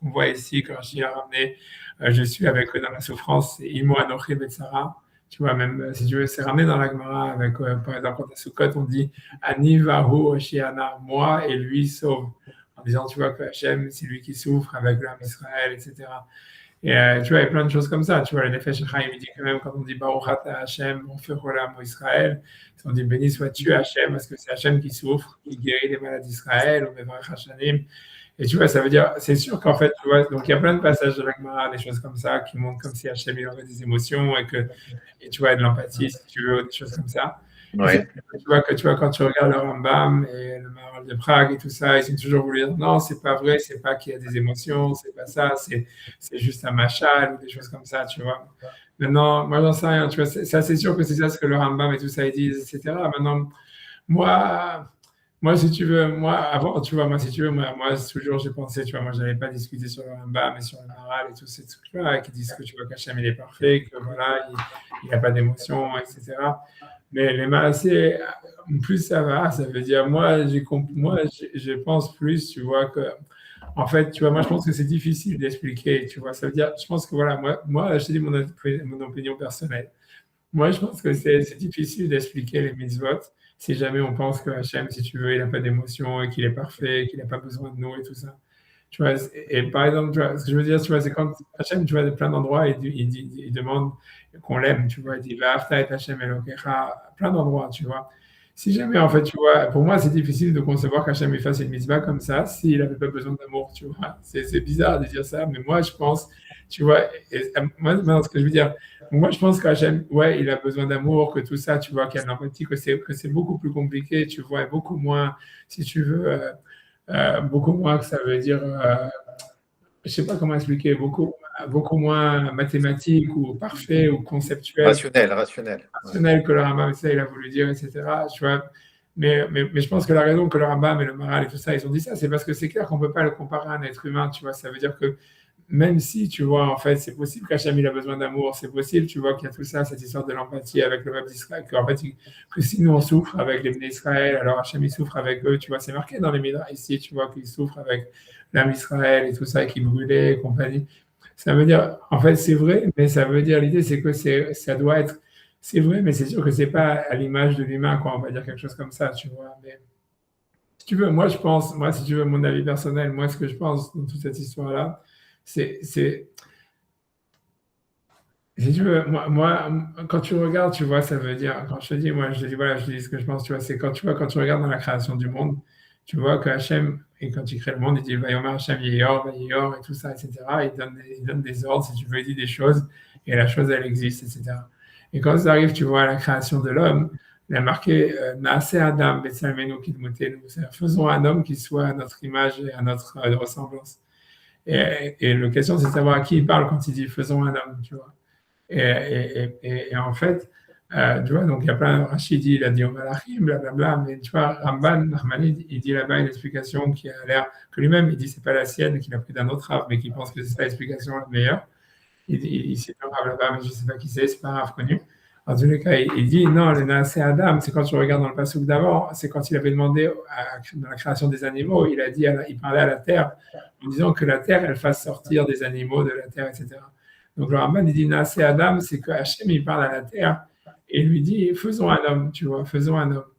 qu'on voit ici, quand Rachid a ramené, je suis avec eux dans la souffrance, c'est Imo Anochi Betsara, tu vois, même, si tu veux, c'est ramené dans la Gemara, avec, par exemple, quand à Sukkot, on dit, Ani Vahu Oshiana, moi et lui sauve, en disant, tu vois, que Hachem, c'est lui qui souffre avec l'âme Israël, etc. Et tu vois, il y a plein de choses comme ça. Tu vois, le Nefesh Chaim, il dit quand même, quand on dit Baruch Ata Hashem, on fait Olam au Israël, on dit béni sois-tu Hashem, parce que c'est Hashem qui souffre, qui guérit les malades d'Israël, ou Mevarech Hashanim. Et tu vois, ça veut dire, c'est sûr qu'en fait, tu vois, donc il y a plein de passages de la Gemara, des choses comme ça, qui montrent comme si Hashem, il aurait des émotions et tu vois, de l'empathie, si tu veux, des choses comme ça. Ouais. Tu vois, quand tu regardes le Rambam et le Maharal de Prague et tout ça, ils ont toujours voulu dire non, c'est pas vrai, c'est pas qu'il y a des émotions, c'est pas ça, c'est juste un machal ou des choses comme ça, tu vois. Maintenant, moi, j'en sais rien, tu vois, ça, c'est sûr que c'est ça ce que le Rambam et tout ça, ils disent, etc. Maintenant, moi, si tu veux, moi, avant, tu vois, moi, si tu veux, moi toujours, j'ai pensé, tu vois, moi, je n'avais pas discuté sur le Rambam et sur le Maharal et tous ces trucs-là, qui disent que tu vois qu'Hachem, il est parfait, que voilà, il n'a pas d'émotion, etc. Mais les maasés, plus ça va, ça veut dire, je pense plus, tu vois, que, en fait, tu vois, moi, je pense que c'est difficile d'expliquer, tu vois, ça veut dire, je pense que, voilà, moi je te dis mon opinion personnelle. Moi, je pense que c'est difficile d'expliquer les mitzvot si jamais on pense que Hachem, si tu veux, il n'a pas d'émotion et qu'il est parfait, qu'il n'a pas besoin de nous et tout ça. Tu vois, et par exemple, tu vois, ce que je veux dire, tu vois, c'est quand Hachem, tu vois, de plein d'endroits, il demande qu'on l'aime, tu vois, il dit, Va'afta et Hachem Elokecha, plein d'endroits, tu vois. Si jamais, en fait, tu vois, pour moi, c'est difficile de concevoir qu'Hachem il fasse une mitzvah comme ça s'il n'avait pas besoin d'amour, tu vois. C'est bizarre de dire ça, mais moi, je pense, tu vois, moi, ce que je veux dire, moi, je pense qu'Hachem, ouais, il a besoin d'amour, que tout ça, tu vois, qu'il y a de l'empathie, que c'est beaucoup plus compliqué, tu vois, et beaucoup moins, si tu veux, beaucoup moins que ça veut dire, je sais pas comment expliquer, beaucoup moins mathématique ou parfait ou conceptuel, Rationnel, rationnel. Ouais. rationnel que le Rambam, ça, il a voulu dire, etc. Tu vois. Mais je pense que la raison que le Rambam et le Maharal et tout ça, ils ont dit ça, c'est parce que c'est clair qu'on ne peut pas le comparer à un être humain, tu vois. Ça veut dire que même si, tu vois, en fait, c'est possible qu'Hachem, il a besoin d'amour, c'est possible, tu vois, qu'il y a tout ça, cette histoire de l'empathie avec le peuple d'Israël, qu'en fait, que si nous, on souffre avec les Bnei Israël, alors Hachem, il souffre avec eux, tu vois, c'est marqué dans les Midrash ici, tu vois, qu'il souffre avec l'âme d'Israël et tout ça, et qu'il brûlait et compagnie. Ça veut dire, en fait, c'est vrai, mais ça veut dire, l'idée, c'est que ça doit être, c'est vrai, mais c'est sûr que c'est pas à l'image de l'humain, quoi, on va dire quelque chose comme ça, tu vois. Mais si tu veux, moi, je pense, moi, si tu veux, mon avis personnel, moi, ce que je pense dans toute cette histoire-là, c'est, si tu veux, quand tu regardes, tu vois, ça veut dire, quand je te dis, moi, je te dis, voilà, je te dis ce que je pense, tu vois, c'est quand tu vois, quand tu regardes dans la création du monde, tu vois que Hachem, et quand il crée le monde, il dit, Vayomer Hachem Yeyor, et tout ça, etc. Il donne des ordres, si tu veux, il dit des choses, et la chose, elle existe, etc. Et quand ça arrive, tu vois, à la création de l'homme, il a marqué, Naase Adam, Betsalmenu Kidmutenu, c'est-à-dire, faisons un homme qui soit à notre image et à notre ressemblance. Et la question, c'est de savoir à qui il parle quand il dit faisons un homme, tu vois. Et en fait, tu vois, donc il y a plein, Rachid dit, il a dit au Malachim, blablabla, mais tu vois, Ramban, Rahmani, il dit là-bas une explication qui a l'air, que lui-même, il dit c'est pas la sienne, qu'il a pris d'un autre rave, mais qu'il pense que c'est ça l'explication la meilleure. Il cite un rave là-bas, mais je sais pas qui c'est pas un rave connu. En tous les cas, il dit non, le Naasé Adam, c'est quand tu regardes dans le passage d'avant, c'est quand il avait demandé dans la création des animaux, il a dit, il parlait à la terre en disant que la terre, elle fasse sortir des animaux de la terre, etc. Donc le Rambam, il dit Naasé Adam, c'est que Hachem, il parle à la terre et il lui dit faisons un homme, tu vois, faisons un homme.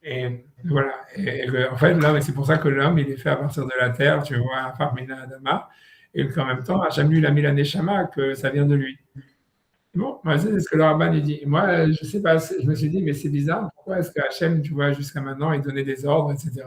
Et voilà. En fait, là, c'est pour ça que l'homme, il est fait à partir de la terre, tu vois, par Mina Adama, et qu'en même temps, Hachem, lui, il a mis la Neshama, que ça vient de lui. Bon, moi, c'est ce que le Rabban il dit. Moi, je sais pas, je me suis dit, mais c'est bizarre, pourquoi est-ce que Hachem, tu vois, jusqu'à maintenant, il donnait des ordres, etc.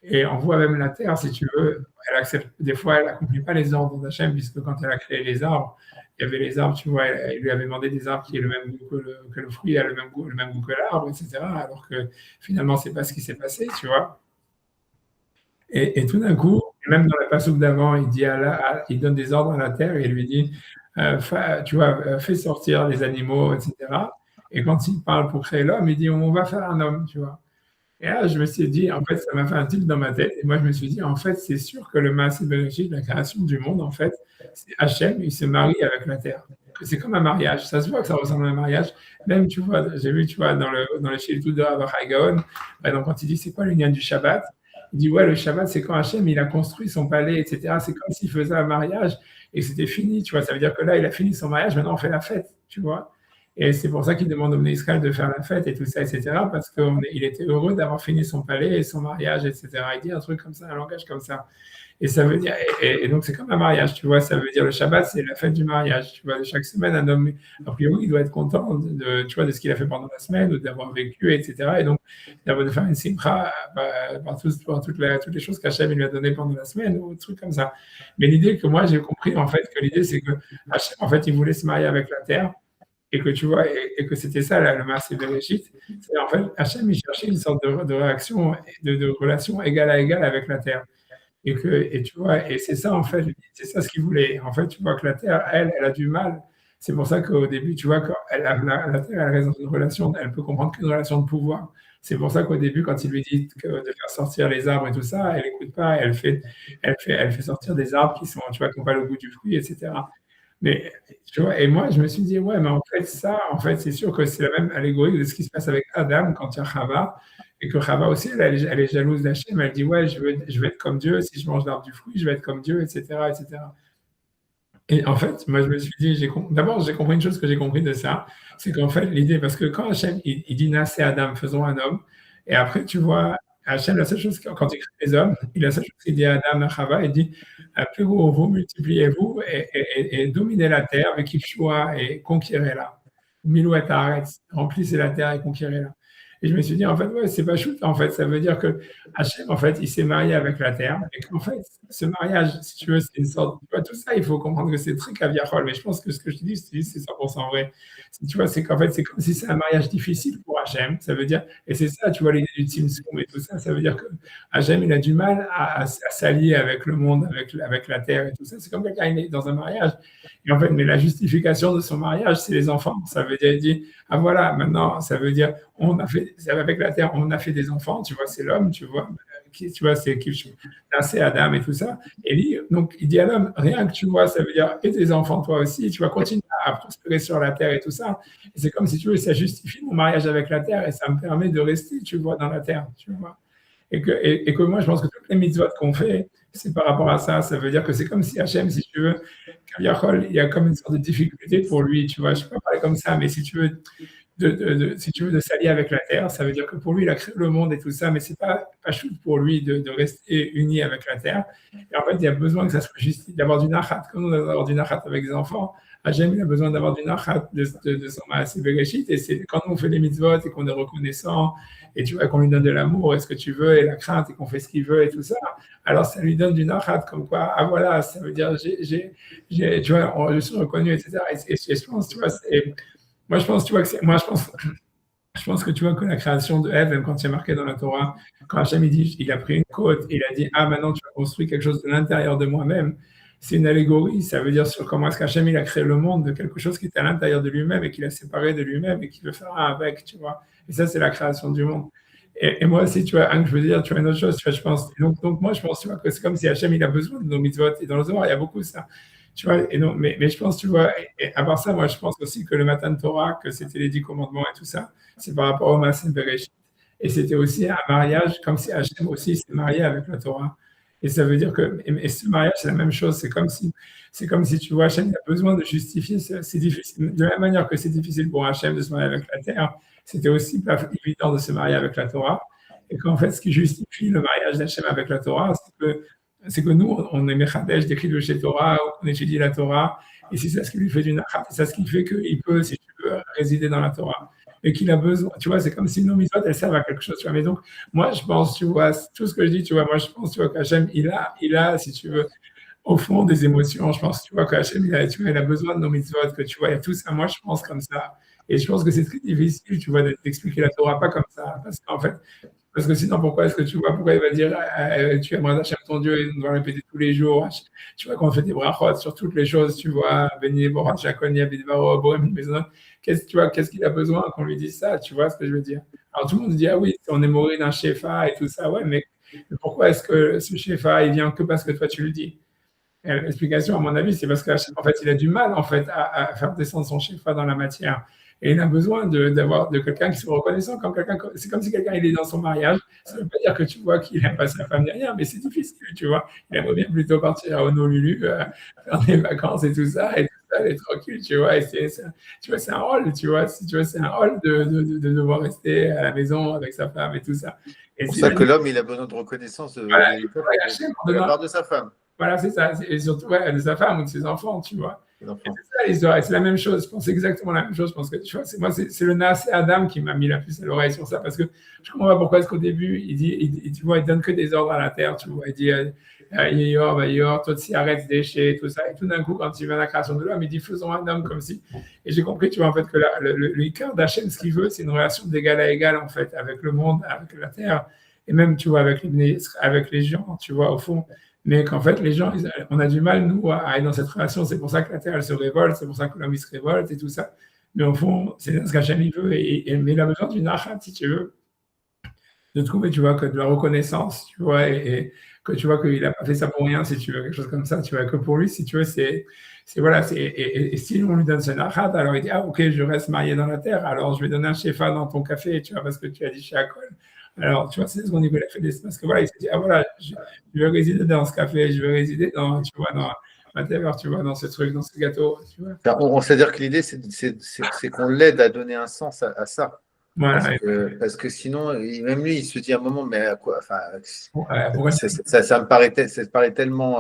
Et on voit même la terre, si tu veux, elle accepte, des fois, elle n'accomplit pas les ordres d'Hachem, puisque quand elle a créé les arbres, il y avait les arbres, tu vois, il lui avait demandé des arbres qui aient le même goût que le fruit, a le même goût que l'arbre, etc. Alors que finalement, c'est pas ce qui s'est passé, tu vois. Et tout d'un coup, même dans le passage d'avant, il dit il donne des ordres à la terre et il lui dit, tu vois, fais sortir les animaux, etc. Et quand il parle pour créer l'homme, il dit, on va faire un homme, tu vois. Et là, je me suis dit, en fait, ça m'a fait un tilt dans ma tête. Et moi, je me suis dit, en fait, c'est sûr que le Maaseh Bereshit, la création du monde, en fait, c'est Hachem, il se marie avec la terre. que c'est comme un mariage. Ça se voit que ça ressemble à un mariage. Même, tu vois, j'ai vu, tu vois, dans le Shiltout de Rav Gaon, par exemple, quand il dit c'est quoi le lien du Shabbat, il dit ouais, le Shabbat, c'est quand Hachem, il a construit son palais, etc. C'est comme s'il faisait un mariage et c'était fini, tu vois. Ça veut dire que là, il a fini son mariage, maintenant on fait la fête, tu vois. Et c'est pour ça qu'il demande au Israël de faire la fête et tout ça, etc. Parce qu'il était heureux d'avoir fini son palais et son mariage, etc. Il dit un truc comme ça, un langage comme ça. Et ça veut dire, et donc c'est comme un mariage, tu vois, ça veut dire le Shabbat, c'est la fête du mariage, tu vois. Chaque semaine, un homme, a priori, il doit être content tu vois, de ce qu'il a fait pendant la semaine, ou d'avoir vécu, etc. Et donc, d'avoir de faire une simcha par toutes les choses qu'Hachem lui a données pendant la semaine, ou des trucs comme ça. Mais l'idée que moi j'ai compris, en fait, que l'idée c'est que Hachem, en fait, il voulait se marier avec la terre, et que tu vois, et que c'était ça le Maaseh Bereshit. C'est en fait, Hachem, il cherchait une sorte de réaction, de relation égale à égale avec la terre. Et tu vois, et c'est ça en fait, c'est ça ce qu'il voulait. En fait, tu vois que la Terre, elle a du mal. C'est pour ça qu'au début, tu vois, quand la Terre, elle reste dans une relation, elle peut comprendre qu'une relation de pouvoir. C'est pour ça qu'au début, quand il lui dit de faire sortir les arbres et tout ça, elle n'écoute pas, elle fait sortir des arbres qui sont, tu vois, qui n'ont pas le goût du fruit, etc. Mais tu vois, et moi, je me suis dit, ouais, mais en fait, ça, en fait, c'est sûr que c'est la même allégorie de ce qui se passe avec Adam quand il y a Chava, et que Chava aussi, elle est jalouse d'Hachem, elle dit, ouais, je veux être comme Dieu, si je mange l'arbre du fruit, je vais être comme Dieu, etc., etc. Et en fait, moi, je me suis dit, d'abord, j'ai compris une chose que j'ai compris de ça, c'est qu'en fait, l'idée, parce que quand Hachem, il dit, Nassé Adam, faisons un homme, et après, tu vois, Hachem, la seule chose, quand il crée les hommes, la seule chose qu'il dit à Adam, à Chava, il dit, appelez-vous, vous, multipliez-vous et dominez la terre, avec Kipshua, et conquérez-la. Milou et Haaretz, remplissez la terre et conquérez-la. Et je me suis dit, en fait, ouais, c'est pas shoot, en fait, ça veut dire que Hachem, en fait, il s'est marié avec la terre, et qu'en fait, ce mariage, si tu veux, c'est une sorte, tu vois, tout ça, il faut comprendre que c'est très caviarol, mais je pense que ce que je te dis, c'est 100% vrai. Tu vois, c'est qu'en fait, c'est comme si c'est un mariage difficile pour Hachem, ça veut dire, et c'est ça, tu vois, l'idée du Tzimtzum et tout ça, ça veut dire que Hachem, il a du mal à s'allier avec le monde, avec la terre et tout ça. C'est comme quelqu'un qui est dans un mariage, et en fait, mais la justification de son mariage, c'est les enfants. Ça veut dire, il dit, ah voilà, maintenant, ça veut dire, on a fait, avec la terre, on a fait des enfants, tu vois, c'est l'homme, tu vois, tu vois, c'est Adam et tout ça. Et lui, donc, il dit à l'homme, rien que tu vois, ça veut dire, et tes enfants, toi aussi, tu vas continuer à prospérer sur la terre et tout ça. Et c'est comme si tu veux, ça justifie mon mariage avec la terre et ça me permet de rester, tu vois, dans la terre, tu vois. Et que moi, je pense que toutes les mitzvot qu'on fait, c'est par rapport à ça. Ça veut dire que c'est comme si Hachem, si tu veux, il y a comme une sorte de difficulté pour lui, tu vois. Je ne peux pas parler comme ça, mais si tu veux, si tu veux, de s'allier avec la terre, ça veut dire que pour lui, il a créé le monde et tout ça, mais c'est pas chouette pour lui de rester uni avec la terre. Et en fait, il y a besoin que ça soit juste, d'avoir du nachat. Comme on a besoin d'avoir du nachat avec les enfants, Hachem, il a besoin d'avoir du nachat de son maaseh bereshit. Et c'est quand on fait les mitzvot et qu'on est reconnaissant, et tu vois, qu'on lui donne de l'amour et ce que tu veux, et la crainte, et qu'on fait ce qu'il veut et tout ça, alors ça lui donne du nachat, comme quoi, ah voilà, ça veut dire, tu vois, je suis reconnu, etc. Et je pense, tu vois, moi, je pense, tu vois, je pense que tu vois que la création de Ève, même quand il y a marqué dans la Torah, quand Hachem il a pris une côte, il a dit, ah, maintenant tu as construit quelque chose de l'intérieur de moi-même, c'est une allégorie, ça veut dire sur comment est-ce qu'Hachem il a créé le monde de quelque chose qui était à l'intérieur de lui-même et qu'il a séparé de lui-même et qu'il le fera avec, tu vois. Et ça, c'est la création du monde. Et moi aussi, tu vois, je veux dire, tu vois une autre chose, tu vois, je pense, donc moi, je pense, tu vois, que c'est comme si Hachem il a besoin de nos mitzvot, et dans le Zohar, il y a beaucoup ça. Tu vois, et non, mais je pense, tu vois, et à part ça, moi, je pense aussi que le Matan Torah, que c'était les 10 commandements et tout ça, c'est par rapport au Maaseh Bereshit. Et c'était aussi un mariage, comme si Hachem aussi s'est marié avec la Torah. Et ça veut dire que, et ce mariage, c'est la même chose. C'est comme si tu vois, Hachem a besoin de justifier. C'est difficile. De la même manière que c'est difficile pour Hachem de se marier avec la terre, c'était aussi pas évident de se marier avec la Torah. Et qu'en fait, ce qui justifie le mariage d'Hachem avec la Torah, c'est que nous, on est Mechadesh, des chez Torah, on étudie la Torah, et c'est ça ce qui lui fait du nachat, c'est ça ce qui fait qu'il peut, si tu veux, résider dans la Torah. Et qu'il a besoin, tu vois, c'est comme si nos mitzvot, elles servent à quelque chose, tu vois. Mais donc, moi, je pense, tu vois, tout ce que je dis, tu vois, moi, je pense, tu vois, qu'Hachem, il a, si tu veux, au fond des émotions, je pense, tu vois, qu'Hachem, tu vois, il a besoin de nos mitzvot, que tu vois, il y a tout ça, moi, je pense comme ça. Et je pense que c'est très difficile, tu vois, d'expliquer la Torah pas comme ça, parce que sinon, pourquoi est-ce que tu vois, pourquoi il va dire, tu aimeras Hachem ton Dieu et on doit répéter tous les jours. Tu vois, quand on fait des brachot sur toutes les choses, tu vois, béni, Borat, Shakoni, Abidvaro, Borem, Maison, qu'est-ce qu'il a besoin qu'on lui dise ça, tu vois ce que je veux dire. Alors tout le monde dit, ah oui, on est mort d'un shefa et tout ça, ouais, mais pourquoi est-ce que ce shefa, il vient que parce que toi tu le dis? Et l'explication, à mon avis, c'est parce qu'en fait, il a du mal en fait, à faire descendre son chiffre dans la matière. Et il a besoin d'avoir de quelqu'un qui soit reconnaissant. C'est comme si quelqu'un il est dans son mariage. Ça ne veut pas dire que tu vois qu'il n'aime pas sa femme ni rien, mais c'est difficile, tu vois. Il aimerait bien plutôt partir à Honolulu, faire des vacances et tout ça, elle est tranquille, tu vois. Et tu vois, c'est un rôle, tu vois. Tu vois, c'est un rôle de devoir rester à la maison avec sa femme et tout ça. Et C'est pour c'est ça que l'homme, il a besoin de reconnaissance voilà, de la part de sa femme. voilà, c'est ça. Et surtout, ouais, de sa femme ou de ses enfants, tu vois. Les Et enfants. c'est ça l'histoire. Et c'est la même chose. Je pense exactement la même chose. Je pense que, tu vois, c'est le Nassé Adam qui m'a mis la puce à l'oreille sur ça parce que je comprends pas pourquoi est-ce qu'au début, tu vois, il donne que des ordres à la terre, tu vois. Il dit, Yor, toi, si arrête de décher, tout ça. Et tout d'un coup, quand il vient à la création de l'homme, il dit, faisons un homme comme si. Et j'ai compris, tu vois, en fait, que le cœur d'Hachem, ce qu'il veut, c'est une relation d'égal à égal, en fait, avec le monde, avec la terre. Et même, tu vois, avec les gens, tu vois, au fond. Mais qu'en fait, les gens, on a du mal, nous, à être dans cette relation. C'est pour ça que la Terre, elle se révolte, c'est pour ça que l'homme, il se révolte et tout ça. Mais au fond, c'est ce qu'Hachem, il veut. Mais il a besoin d'une achat, si tu veux, de trouver, tu vois, que de la reconnaissance, tu vois, et que tu vois qu'il n'a pas fait ça pour rien, si tu veux, quelque chose comme ça, tu vois, que pour lui, si tu veux, voilà, et si on lui donne ce achat, alors il dit, ah, ok, je reste marié dans la terre, alors je vais donner un shefa dans ton café, tu vois, parce que tu as dit chez Akol. Alors, tu vois, c'est ce qu'on dit qu'il a fait, parce que voilà, il s'est dit, ah, voilà, je vais résider dans ce café, je vais résider dans, tu vois, dans whatever, tu vois, dans ce truc, dans ce gâteau, tu vois. On sait dire que l'idée, c'est qu'on l'aide à donner un sens à ça. Voilà, Parce que sinon, même lui, il se dit à un moment, mais à quoi enfin, pour ça me paraît tellement,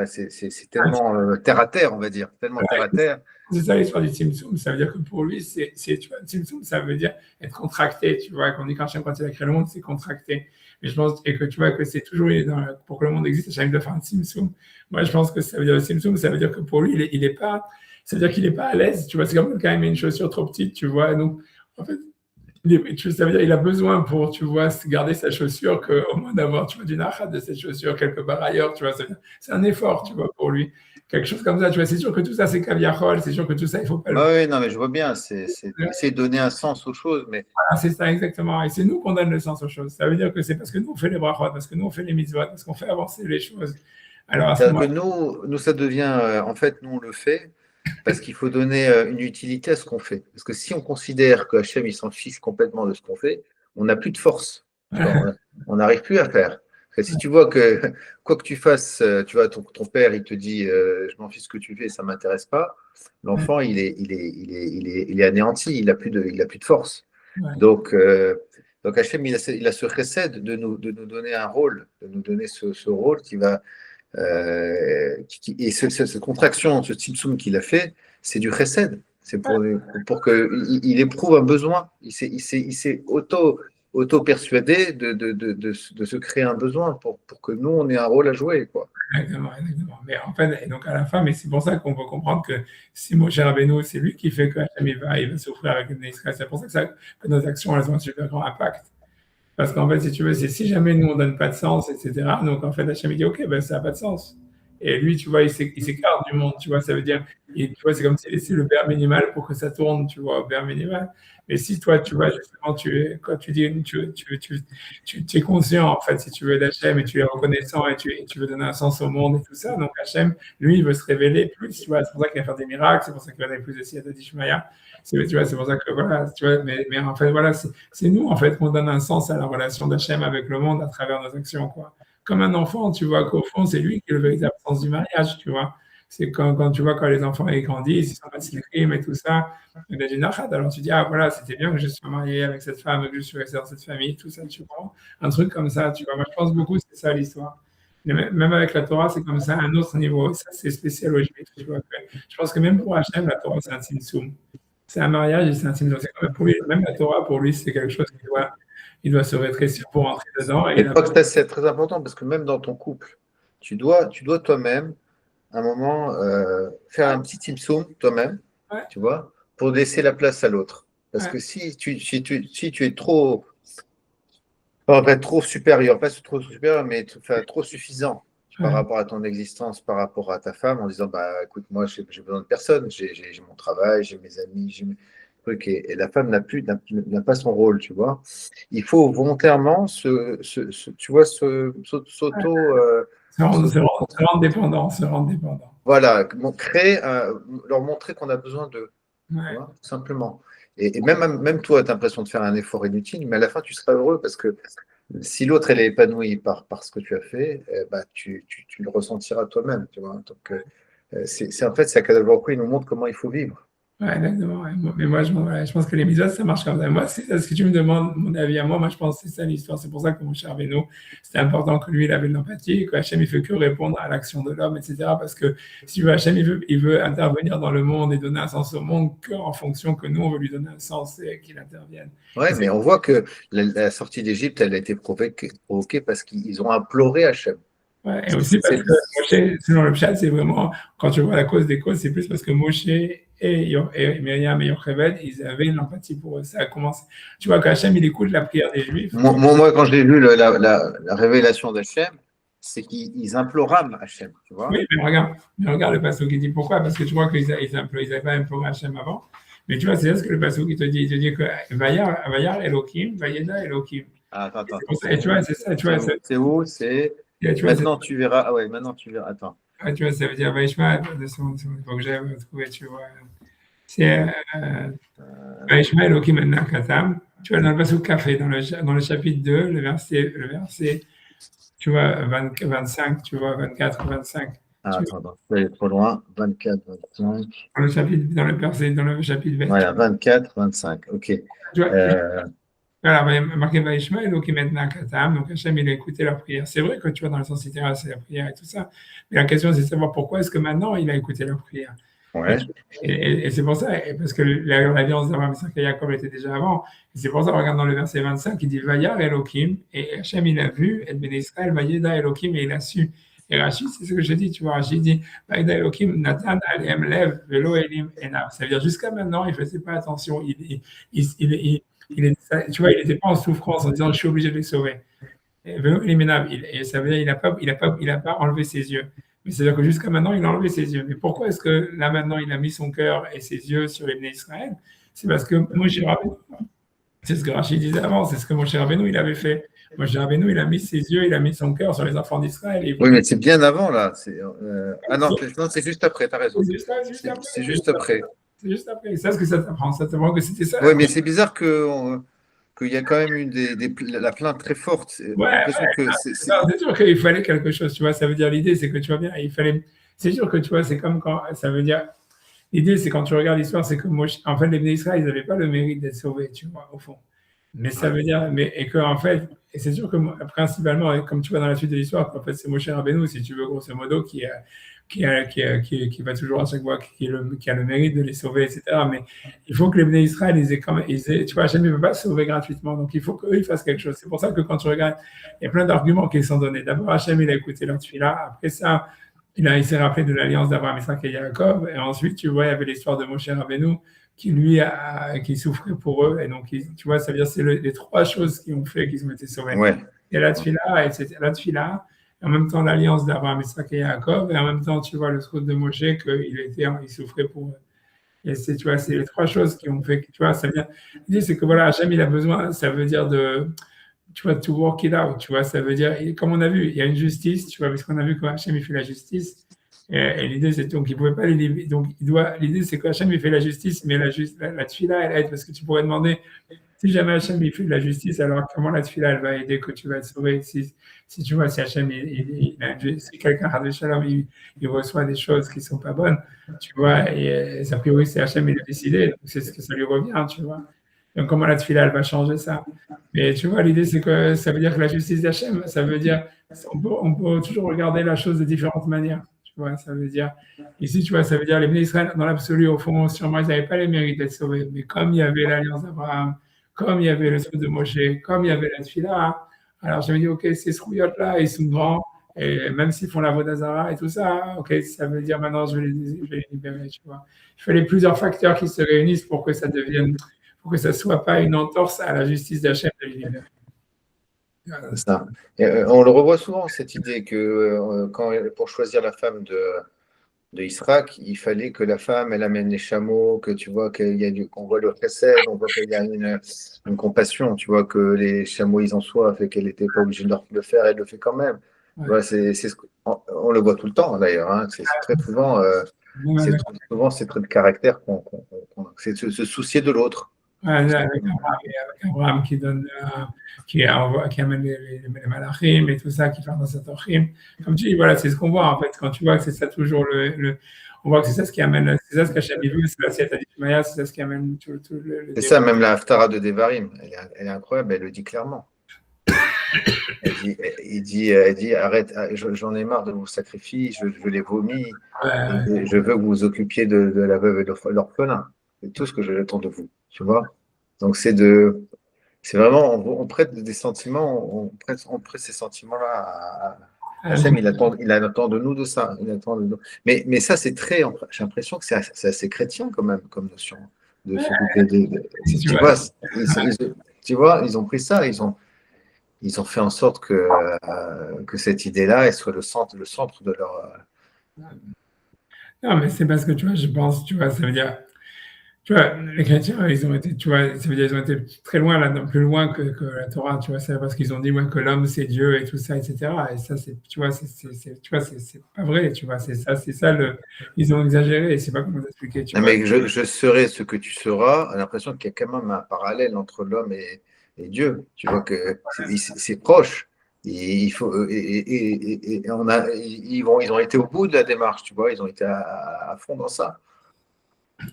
c'est tellement terre à terre, on va dire, tellement terre à terre. c'est ça l'histoire du Tzimtzum, ça veut dire que pour lui, tu vois, Tzimtzum, ça veut dire être contracté, tu vois, qu'on dit quand il a créé le monde, c'est contracté. Mais je pense, et que tu vois que c'est toujours, pour que le monde existe, Hachem doit faire un Tzimtzum. Moi, je pense que ça veut dire le Tzimtzum, ça veut dire que pour lui, il est pas, ça veut dire qu'il n'est pas à l'aise, tu vois, c'est comme quand il met une chaussure trop petite, tu vois, donc, en fait, ça veut dire qu'il a besoin pour, tu vois, garder sa chaussure, au moins d'avoir, tu vois, du nachat de cette chaussure quelque part ailleurs, tu vois, c'est un effort, tu vois, pour lui. Quelque chose comme ça, tu vois, c'est sûr que tout ça, c'est caviarol, c'est sûr que tout ça, il faut pas le Ah oui, non, mais je vois bien, c'est essayer de donner un sens aux choses, mais faire. C'est ça, exactement. Et c'est nous qu'on donne le sens aux choses. Ça veut dire que c'est parce que nous, on fait les brachot, parce que nous, on fait les mitzvot, parce qu'on fait avancer les choses. Alors, à ce c'est-à-dire que moment-là, nous, ça devient, en fait, nous, on le fait parce qu'il faut donner une utilité à ce qu'on fait. Parce que si on considère que Hachem, il s'en fiche complètement de ce qu'on fait, on n'a plus de force. Tu vois, on n'arrive plus à faire. Parce que si tu vois que quoi que tu fasses, tu vois, ton père, il te dit je m'en fiche ce que tu fais, ça ne m'intéresse pas. L'enfant, il est anéanti, il a plus de force. ouais, Donc Hachem, il a ce recède de nous donner un rôle, de nous donner ce rôle qui va et cette contraction, ce Tzimtzum qu'il a fait, c'est du chesed. C'est pour qu'il éprouve un besoin. Il s'est auto-persuadé de se créer un besoin pour que nous, on ait un rôle à jouer. Quoi. exactement, exactement. Mais en fait, et donc à la fin, mais c'est pour ça qu'on peut comprendre que si Moshe Rabbeinu, c'est lui qui fait que Hachem, il va souffrir avec une Israël. C'est pour ça que nos actions, elles ont un super grand impact. Parce qu'en fait, si tu veux, c'est si jamais nous, on donne pas de sens, etc., donc en fait, Hachem, il dit, OK, ben, ça n'a pas de sens. Et lui, tu vois, il s'écarte du monde, tu vois, ça veut dire, tu vois, c'est comme s'il laissait le bare minimal pour que ça tourne, tu vois, au bare minimal. Mais si toi, tu vois, justement, quand tu dis, tu es conscient, en fait, si tu veux, d'Hachem, et tu es reconnaissant, et tu veux donner un sens au monde et tout ça, donc Hachem, lui, il veut se révéler plus, tu vois, c'est pour ça qu'il va faire des miracles, c'est pour ça qu'il va aller plus aussi à Tadishmaya. Tu vois, c'est pour ça que, voilà, tu vois, mais en fait, voilà, c'est nous, en fait, qu'on donne un sens à la relation d'Hachem avec le monde à travers nos actions, quoi. Comme un enfant, tu vois, qu'au fond, c'est lui qui est le véritable sens du mariage, tu vois. C'est quand tu vois, quand les enfants ils grandissent, ils sont pas crimes et tout ça, il y a du nachat. Alors tu dis, ah voilà, c'était bien que je sois marié avec cette femme, que je suis resté dans cette famille, tout ça, tu vois. Un truc comme ça, tu vois. Moi, je pense beaucoup, c'est ça l'histoire. Même avec la Torah, c'est comme ça, à un autre niveau. Ça, c'est spécial au juif, tu vois. Je pense que même pour Hachem, la Torah, c'est un tzimtzum. C'est un mariage et c'est un tzimtzum. C'est comme pour lui, même la Torah, pour lui, c'est quelque chose il doit se rétrécir pour entrer dedans. Et je crois que ça, c'est très important parce que même dans ton couple, tu dois toi-même, à un moment, faire un petit tipsum toi-même, Ouais, tu vois, pour laisser la place à l'autre. Parce ouais, que si tu es trop, en fait, trop supérieur, pas trop supérieur, mais enfin, trop suffisant par ouais, rapport à ton existence, par rapport à ta femme, en disant, bah, écoute, moi, j'ai besoin de personne, j'ai mon travail, j'ai mes amis, j'ai mes trucs, et la femme n'a pas son rôle, tu vois. Il faut volontairement tu vois, ouais. s'auto, se rendre dépendant, se rendre dépendant. Voilà, créer, leur montrer qu'on a besoin d'eux, tu Ouais, vois, tout simplement. Et même toi, tu as l'impression de faire un effort inutile, mais à la fin, tu seras heureux parce que si l'autre, elle est épanouie par ce que tu as fait, bah, tu le ressentiras toi-même, tu vois. Donc, en fait, Sakadaboko, il nous montre comment il faut vivre. ouais, exactement. Ouais. Mais moi, voilà, je pense que les médias, ça marche comme ça. Moi, c'est ça, ce que tu me demandes, mon avis à moi, moi, je pense que c'est ça l'histoire. C'est pour ça que mon cher Beno, c'était important que lui, il avait de l'empathie, que Hachem, il fait que répondre à l'action de l'homme, etc. Parce que si tu veux, Hachem, il veut intervenir dans le monde et donner un sens au monde qu'en fonction que nous, on veut lui donner un sens et qu'il intervienne. Et Ouais, c'est mais on voit que la sortie d'Égypte, elle a été provoquée parce qu'ils ont imploré Hachem. ouais, et aussi C'est- parce c'est- que Moshe, selon le chat, c'est vraiment, quand tu vois la cause des causes, c'est plus parce que Moshe et Myriam et Yocheved, ils avaient une empathie pour eux. Ça a commencé. Tu vois qu'Hachem, il écoute la prière des Juifs. moi, quand j'ai vu la révélation d'Hachem, c'est qu'ils imploraient Hachem, tu vois. Oui, mais regarde le passage qui dit pourquoi, parce que tu vois qu'ils n'avaient pas imploré Hachem avant. Mais tu vois, c'est ça ce que le passage qui te dit. Il te dit que Vayar Elohim, Vayeda Elohim. Ah, attends, Et attends, c'est pour ça, et tu vois, c'est ça, tu c'est vois, où? C'est où? C'est tu vois, maintenant tu verras. Ah ouais, maintenant tu verras. Attends. tu vois, ça veut dire Vaishma, il faut que j'aille trouver, tu vois. C'est Vaishma Elohim en Nakatam. Tu vois, dans le passage café, dans le chapitre 2, le verset, tu vois, 25, tu vois, 24, 25. Ah, Tu vois, attends, je vais aller trop loin. 24, 25. dans le chapitre 20. Voilà, 24, 25. Ok. Tu vois, Euh, alors, il y a marqué Vaishma, donc maintenant Katam, donc Hachem, il a écouté leur prière. C'est vrai que tu vois, dans le sens littéral, c'est la prière et tout ça. Mais la question, c'est de savoir pourquoi est-ce que maintenant il a écouté leur prière. Et, ouais. et c'est pour ça, parce que l'alliance d'Abraham, Isaac et Jacob était déjà avant. Et c'est pour ça, regarde dans le verset 25, il dit Vayar Elohim, et Hachem, il a vu, et Ben Israël, Vayeda Elohim, et il a su. Et Rachid, c'est ce que je dis, tu vois, Rachid dit Vayeda Elohim, Nathan, Alem, Lev, Velo, Elim, Enav. Ça veut dire jusqu'à maintenant, il ne faisait pas attention. Tu vois, il n'était pas en souffrance en disant je suis obligé de les sauver. Et ça veut dire il a pas enlevé ses yeux. Mais c'est-à-dire que jusqu'à maintenant, il a enlevé ses yeux. Mais pourquoi est-ce que là maintenant, il a mis son cœur et ses yeux sur les bénis d'Israël? C'est parce que Moshe Rabbeinu, c'est ce que Rachid disait avant, c'est ce que Moshe Rabbeinu, il avait fait. Moshe Rabbeinu, il a mis ses yeux, il a mis son cœur sur les enfants d'Israël. Et il Oui, voulait... mais c'est bien avant, là. Ah non, non, c'est juste après, tu as raison. C'est juste après. C'est juste après. C'est juste après. C'est ce que ça t'apprend. Ça t'apprend que c'était ça la Oui, mais cause. c'est bizarre qu'il y a quand même eu la plainte très forte. On Ouais, a l'impression que c'est sûr qu'il fallait quelque chose, tu vois. Ça veut dire l'idée, c'est que tu vois bien, il fallait. C'est sûr que tu vois, c'est comme quand ça veut dire. L'idée, c'est quand tu regardes l'histoire, c'est que moi, en fait, les Bnei Israël, ils n'avaient pas le mérite d'être sauvés, tu vois, au fond. Mais ça Ouais. veut dire, et que en fait, et c'est sûr que principalement, comme tu vois dans la suite de l'histoire, en fait, c'est Moshe Rabbeinu, si tu veux, grosso modo, qui va toujours à chaque fois, qui a le mérite de les sauver, etc. Mais il faut que les Bnei Israël, ils aient quand même, tu vois, Hachem ne peut pas se sauver gratuitement, donc il faut qu'eux, ils fassent quelque chose. C'est pour ça que quand tu regardes, il y a plein d'arguments qui sont donnés. D'abord, Hachem, il a écouté leur là. Après ça, il s'est rappelé de l'alliance d'Abraham, Isaac et Jacob. Et ensuite, tu vois, il y avait l'histoire de Moshe Rabbeinu qui souffrait pour eux. Et donc, tu vois, ça veut dire c'est les trois choses qui ont fait qu'ils ont été sauvés. Ouais. Et la tefila, et c'était la tefila, et en même temps l'alliance d'Abraham, Isaac et Jacob, et en même temps, tu vois, le truc de Moshe, il souffrait pour eux. Et c'est, tu vois, c'est les trois choses qui ont fait que, tu vois, ça veut dire, l'idée, c'est que voilà, Hachem, il a besoin, ça veut dire tu vois, to work it out, tu vois, ça veut dire, comme on a vu, il y a une justice, tu vois, parce qu'on a vu que Hachem, il fait la justice, et l'idée, c'est donc, il pouvait pas les, donc, l'idée, c'est que Hachem, il fait la justice, mais la tefila, elle aide, parce que tu pourrais demander, si jamais Hachem, il fait de la justice, alors comment la tefila, elle va aider que tu vas être sauvé, si tu vois, si Hachem, si quelqu'un, il reçoit des choses qui sont pas bonnes, tu vois, et a priori, c'est Hachem, il a décidé, donc c'est ce que ça lui revient, tu vois. Donc, comment la tefila, elle va changer ça? Mais tu vois, l'idée, c'est que ça veut dire que la justice d'Hachem, ça veut dire, on peut toujours regarder la chose de différentes manières. Tu vois, ça veut dire, ici, tu vois, ça veut dire les Israël, dans l'absolu, au fond, sûrement, ils n'avaient pas les mérites d'être sauvés. Mais comme il y avait l'alliance d'Abraham, comme il y avait le truc de Moshe, comme il y avait la tefila, alors je me dis, OK, ces rouillottes-là, ils sont grands, et même s'ils font la Vodazara et tout ça, OK, ça veut dire maintenant, je vais les libérer, tu vois. Il fallait plusieurs facteurs qui se réunissent pour que ça devienne pour que ça ne soit pas une entorse à la justice d'Hachem de l'univers. C'est ça. Et, on le revoit souvent, cette idée que pour choisir la femme de Israël, il fallait que la femme, elle amène les chameaux, que tu vois qu'on voit le chesed, on voit qu'il y a une compassion, tu vois que les chameaux, ils en soient, fait qu'elle n'était pas obligée de le faire, elle le fait quand même. Ouais. Ouais, on le voit tout le temps d'ailleurs. Hein. C'est très souvent, Même c'est avec, très souvent ces traits de caractère c'est de se soucier de l'autre, ouais, tout avec simplement. Abraham qui donne, qui amène les malachim et tout ça, qui fait dans cette ochim. Comme tu dis, voilà, c'est ce qu'on voit en fait. Quand tu vois que c'est ça toujours on voit que c'est ça ce qui amène, c'est ça ce qu'Hachem il veut, c'est l'assiette à Maya, c'est ça ce qui amène tout le C'est ça, déroulement. même la Haftara de Devarim, elle est incroyable, elle le dit clairement. Elle dit, arrête, j'en ai marre de vos sacrifices, je les vomis, Ouais, ouais. et je veux que vous vous occupiez de la veuve et de l'orphelin. C'est tout ce que j'attends de vous, tu vois. Donc c'est vraiment, on prête des sentiments, on prête ces sentiments-là à Hachem, il attend de nous de ça. Il attend de nous. Mais ça, j'ai l'impression que c'est assez chrétien quand même, comme notion de s'occuper Si tu tu vois, vois, tu vois, ils ont pris ça, ils ont fait en sorte que cette idée-là, elle soit le centre de leur. non, mais c'est parce que tu vois, je pense, tu vois, ça veut dire, tu vois, les chrétiens, ils ont été, tu vois, ça veut dire, ils ont été très loin là, plus loin que la Torah, tu vois, c'est parce qu'ils ont dit ouais, que l'homme c'est Dieu et tout ça, etc. Et ça, c'est, tu vois, tu vois, c'est pas vrai, tu vois, c'est ça ils ont exagéré, et c'est pas comment t'expliquer, tu Non, vois. mais je serai ce que tu seras. On a l'impression qu'il y a quand même un parallèle entre l'homme et Dieu. Tu vois que c'est proche. Et il faut, et ils ont été au bout de la démarche, tu vois, ils ont été à fond dans ça.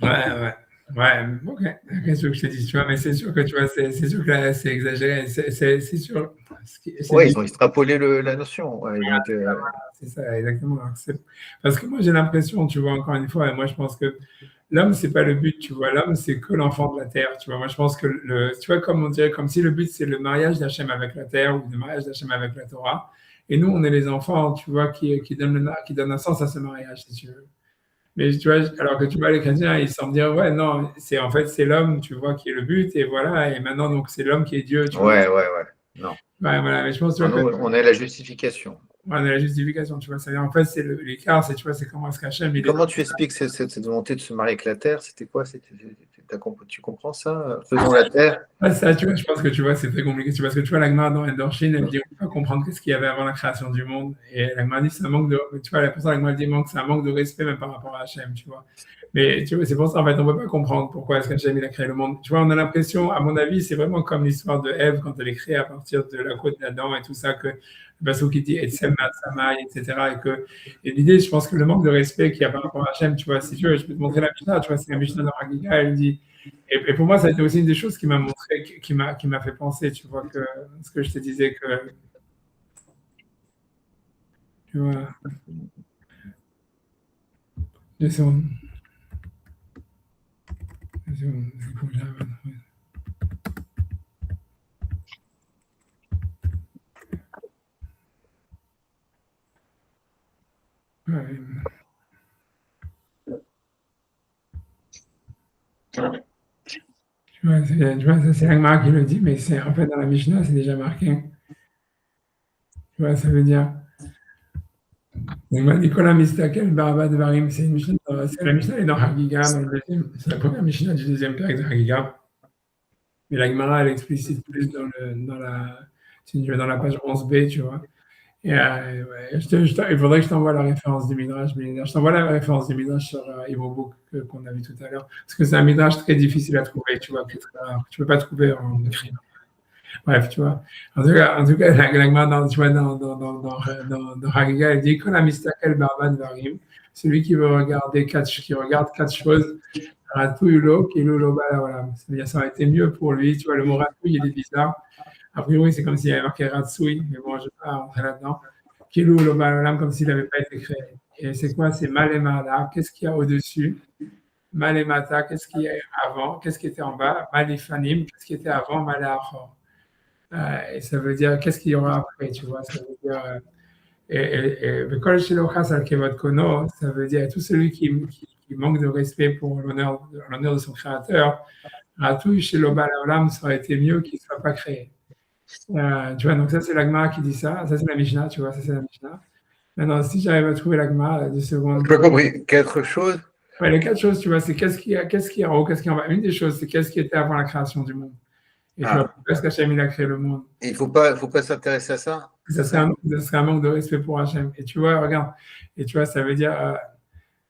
Ouais, ouais. Ouais, ok, qu'est-ce que je te dis, tu vois, mais c'est sûr que tu vois, c'est sûr que là, c'est exagéré, c'est sûr. C'est Ouais, ils ont extrapolé la notion. Ouais, ils ont été. C'est ça, exactement. Parce que moi, j'ai l'impression, tu vois, encore une fois, et moi, je pense que l'homme, c'est pas le but, tu vois. L'homme, c'est que l'enfant de la terre, tu vois. Moi, je pense que tu vois, comme on dirait, comme si le but, c'est le mariage d'Hachem avec la terre ou le mariage d'Hachem avec la Torah. Et nous, on est les enfants, tu vois, qui donnent un sens à ce mariage, si tu veux. Mais tu vois, alors que tu vois, les chrétiens, ils semblent dire, ouais, non, en fait, c'est l'homme, tu vois, qui est le but, et voilà. Et maintenant, donc, c'est l'homme qui est Dieu, tu vois. Ouais, ouais, ouais. Non. Ouais, voilà. Mais je pense, tu Non, vois, que nous, on est la justification. ouais, on a la justification, tu vois. En fait, c'est l'écart, c'est, tu vois, c'est comment est-ce qu'Hachem, Et il est. comment tu expliques cette volonté de se marier avec la terre? C'était quoi? Tu comprends ça? Faisons la terre. Ouais, ça, tu vois, je pense que tu vois, c'est très compliqué. Parce que tu vois, la Gemara dans Endorphine, elle dit on peut pas comprendre qu'est-ce qu'il y avait avant la création du monde. Et la Gemara dit c'est un manque de. Tu vois, pour ça, la Gemara dit c'est un manque de respect même par rapport à Hachem, tu vois. Mais tu vois, c'est pour ça, en fait, on ne peut pas comprendre pourquoi est-ce qu'Hachem il a créé le monde. Tu vois, on a l'impression, à mon avis, c'est vraiment comme l'histoire de Ève quand elle est créée à partir de la côte d'Adam et tout ça, que le bateau qui dit Etsem Samai, etc. Et l'idée, je pense que le manque de respect qu'il y a par rapport à Hachem, tu vois, si tu veux, je peux te montrer la Mishnah, tu vois, c'est la Mishnah dans Hagiga, elle dit. Et pour moi, ça a été aussi une des choses qui m'a montré, qui m'a fait penser, tu vois, que ce que je te disais, que, tu vois, 2 secondes, 2 secondes, il faut que j'arrive à trouver. Ouais, tu vois, ça c'est Agmara qui le dit, mais c'est en fait dans la Mishnah, c'est déjà marqué. Tu vois, ça veut dire. Agmara dit Kola Mistakel Baraba de Barim, c'est une Mishnah, c'est la Mishnah est dans Hagiga, dans le deuxième, c'est la première Mishnah du deuxième père de Hagiga. Mais l'Agmara, elle explicite plus si tu veux, dans la page 11b, tu vois. Et ouais, il faudrait que je t'envoie la référence du Midrash, mais je t'envoie la référence du Midrash sur Ibobook qu'on a vu tout à l'heure. Parce que c'est un Midrash très difficile à trouver, tu vois, qui est très rare. Tu ne peux pas trouver en écrit. Bref, tu vois. En tout cas la Gemara, tu vois, dans Hagiga, elle dit Kol hamistakel ba'arbat dvarim, celui qui regarde 4 choses, ratouille kilu lo bala olam. C'est-à-dire, ça aurait été mieux pour lui. Tu vois, le mot ratouille, il est bizarre. A priori, c'est comme s'il y avait marqué Ratsui, mais bon, je ne vais pas rentrer là-dedans. Kilou lo balaolam, comme s'il n'avait pas été créé. Et c'est quoi? C'est Malemala. Qu'est-ce qu'il y a au-dessus? Malemata, qu'est-ce qui est avant? Qu'est-ce qui était en bas? Malifanim, qu'est-ce qui était avant? Malachor. Et ça veut dire, qu'est-ce qu'il y aura après? Tu vois, ça veut dire. Kol Shilochas al Kevod Kono, ça veut dire tout celui qui manque de respect pour l'honneur de son créateur. Ratou Shelo Balaolam, ça aurait été mieux qu'il ne soit pas créé. Tu vois, donc ça c'est l'Agma qui dit ça, ça c'est la Mishnah, tu vois, ça c'est la Mishnah. Maintenant, si j'arrive à trouver l'Agma, 2 secondes. Je n'ai pas compris. Quelque chose. Ouais, les 4 choses, tu vois, c'est qu'est-ce qu'il y a en haut, qu'est-ce qu'il y a en bas. Une des choses, c'est qu'est-ce qui était avant la création du monde. Et tu vois, parce qu'Hachem, il a créé le monde. Et il faut pas s'intéresser à ça. Ça serait un manque de respect pour Hachem. Et tu vois, regarde, et tu vois, ça veut dire,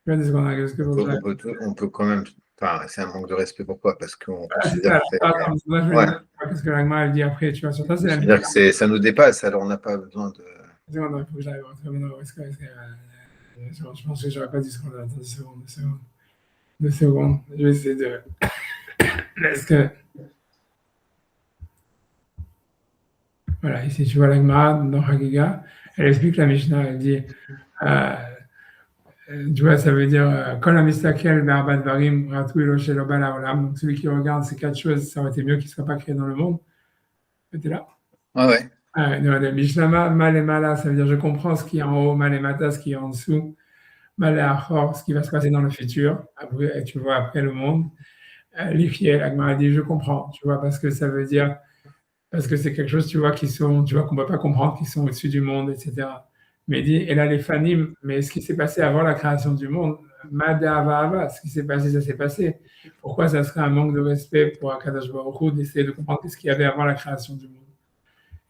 tu vois, ce que On peut quand même. Enfin, c'est un manque de respect. Pourquoi? Parce qu'on c'est considère ça. que c'est. Attends, moi, je vais Ouais. dire, parce que l'Agma, elle dit après, tu vois, sur ça, On c'est la considère que ça nous dépasse, alors on n'a pas besoin de. il faut que j'arrive à rentrer maintenant. Je pense que j'aurais pas 10 secondes. Attends, 2 secondes, 2 secondes. 2 secondes. Je vais essayer de. Est-ce que. Voilà, ici, tu vois l'Agma dans Hagiga, elle explique la Mishnah, elle dit. Euh, tu vois, ça veut dire Kol hamistakel be'arba dvarim ratu elo shelo ba la'olam. Donc celui qui regarde ces 4 choses, ça aurait été mieux qu'il ne soit pas créé dans le monde. Tu es là? Ah ouais. Mishnama mal et mala, ça veut dire je comprends ce qui est en haut, mal et mata, ce qui est en dessous, mal et achor, ce qui va se passer dans le futur, après, tu vois, après le monde. L'Ichiel, l'Agmara dit je comprends, tu vois, parce que ça veut dire, parce que c'est quelque chose, tu vois, tu vois, qu'on ne peut pas comprendre, qui sont au-dessus du monde, etc. Mais il dit, et là, les fanim, mais ce qui s'est passé avant la création du monde, Mada Ava Ava, ce qui s'est passé, ça s'est passé. Pourquoi ça serait un manque de respect pour Akadosh Baruch Hu d'essayer de comprendre ce qu'il y avait avant la création du monde?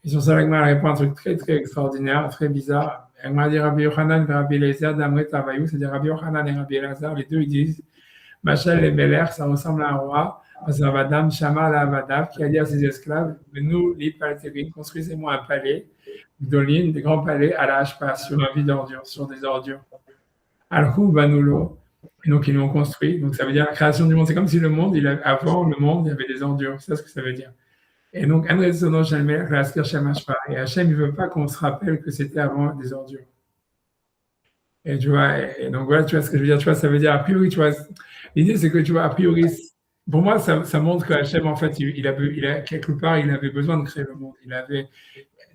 Et sur ça, l'Agma répond un truc très, très extraordinaire, très bizarre. L'Agma dit Rabbi Yochanan et Rabbi Eliezer d'Amret Avayou, c'est-à-dire Rabbi Yochanan et Rabbi Eliezer, les deux, ils disent Machal et Beler, ça ressemble à un roi. Azavadam, Shama, la Avadav, qui a dit à ses esclaves mais nous, les Paltérines, construisez-moi un palais, Gdolin, des grands palais, à la Hashpa, sur un vide d'ordures, sur des ordures. Al-Khou, Banulo. Et donc, ils l'ont construit. Donc, ça veut dire la création du monde. C'est comme si le monde, avant le monde, il y avait des ordures. C'est ça ce que ça veut dire. Et donc, et Hachem, il ne veut pas qu'on se rappelle que c'était avant des ordures. Et tu vois, et donc voilà, tu vois ce que je veux dire. Tu vois, ça veut dire, a priori, tu vois, l'idée, c'est que, tu vois, a priori, pour moi, ça montre que Hachem, en fait, quelque part, il avait besoin de créer le monde.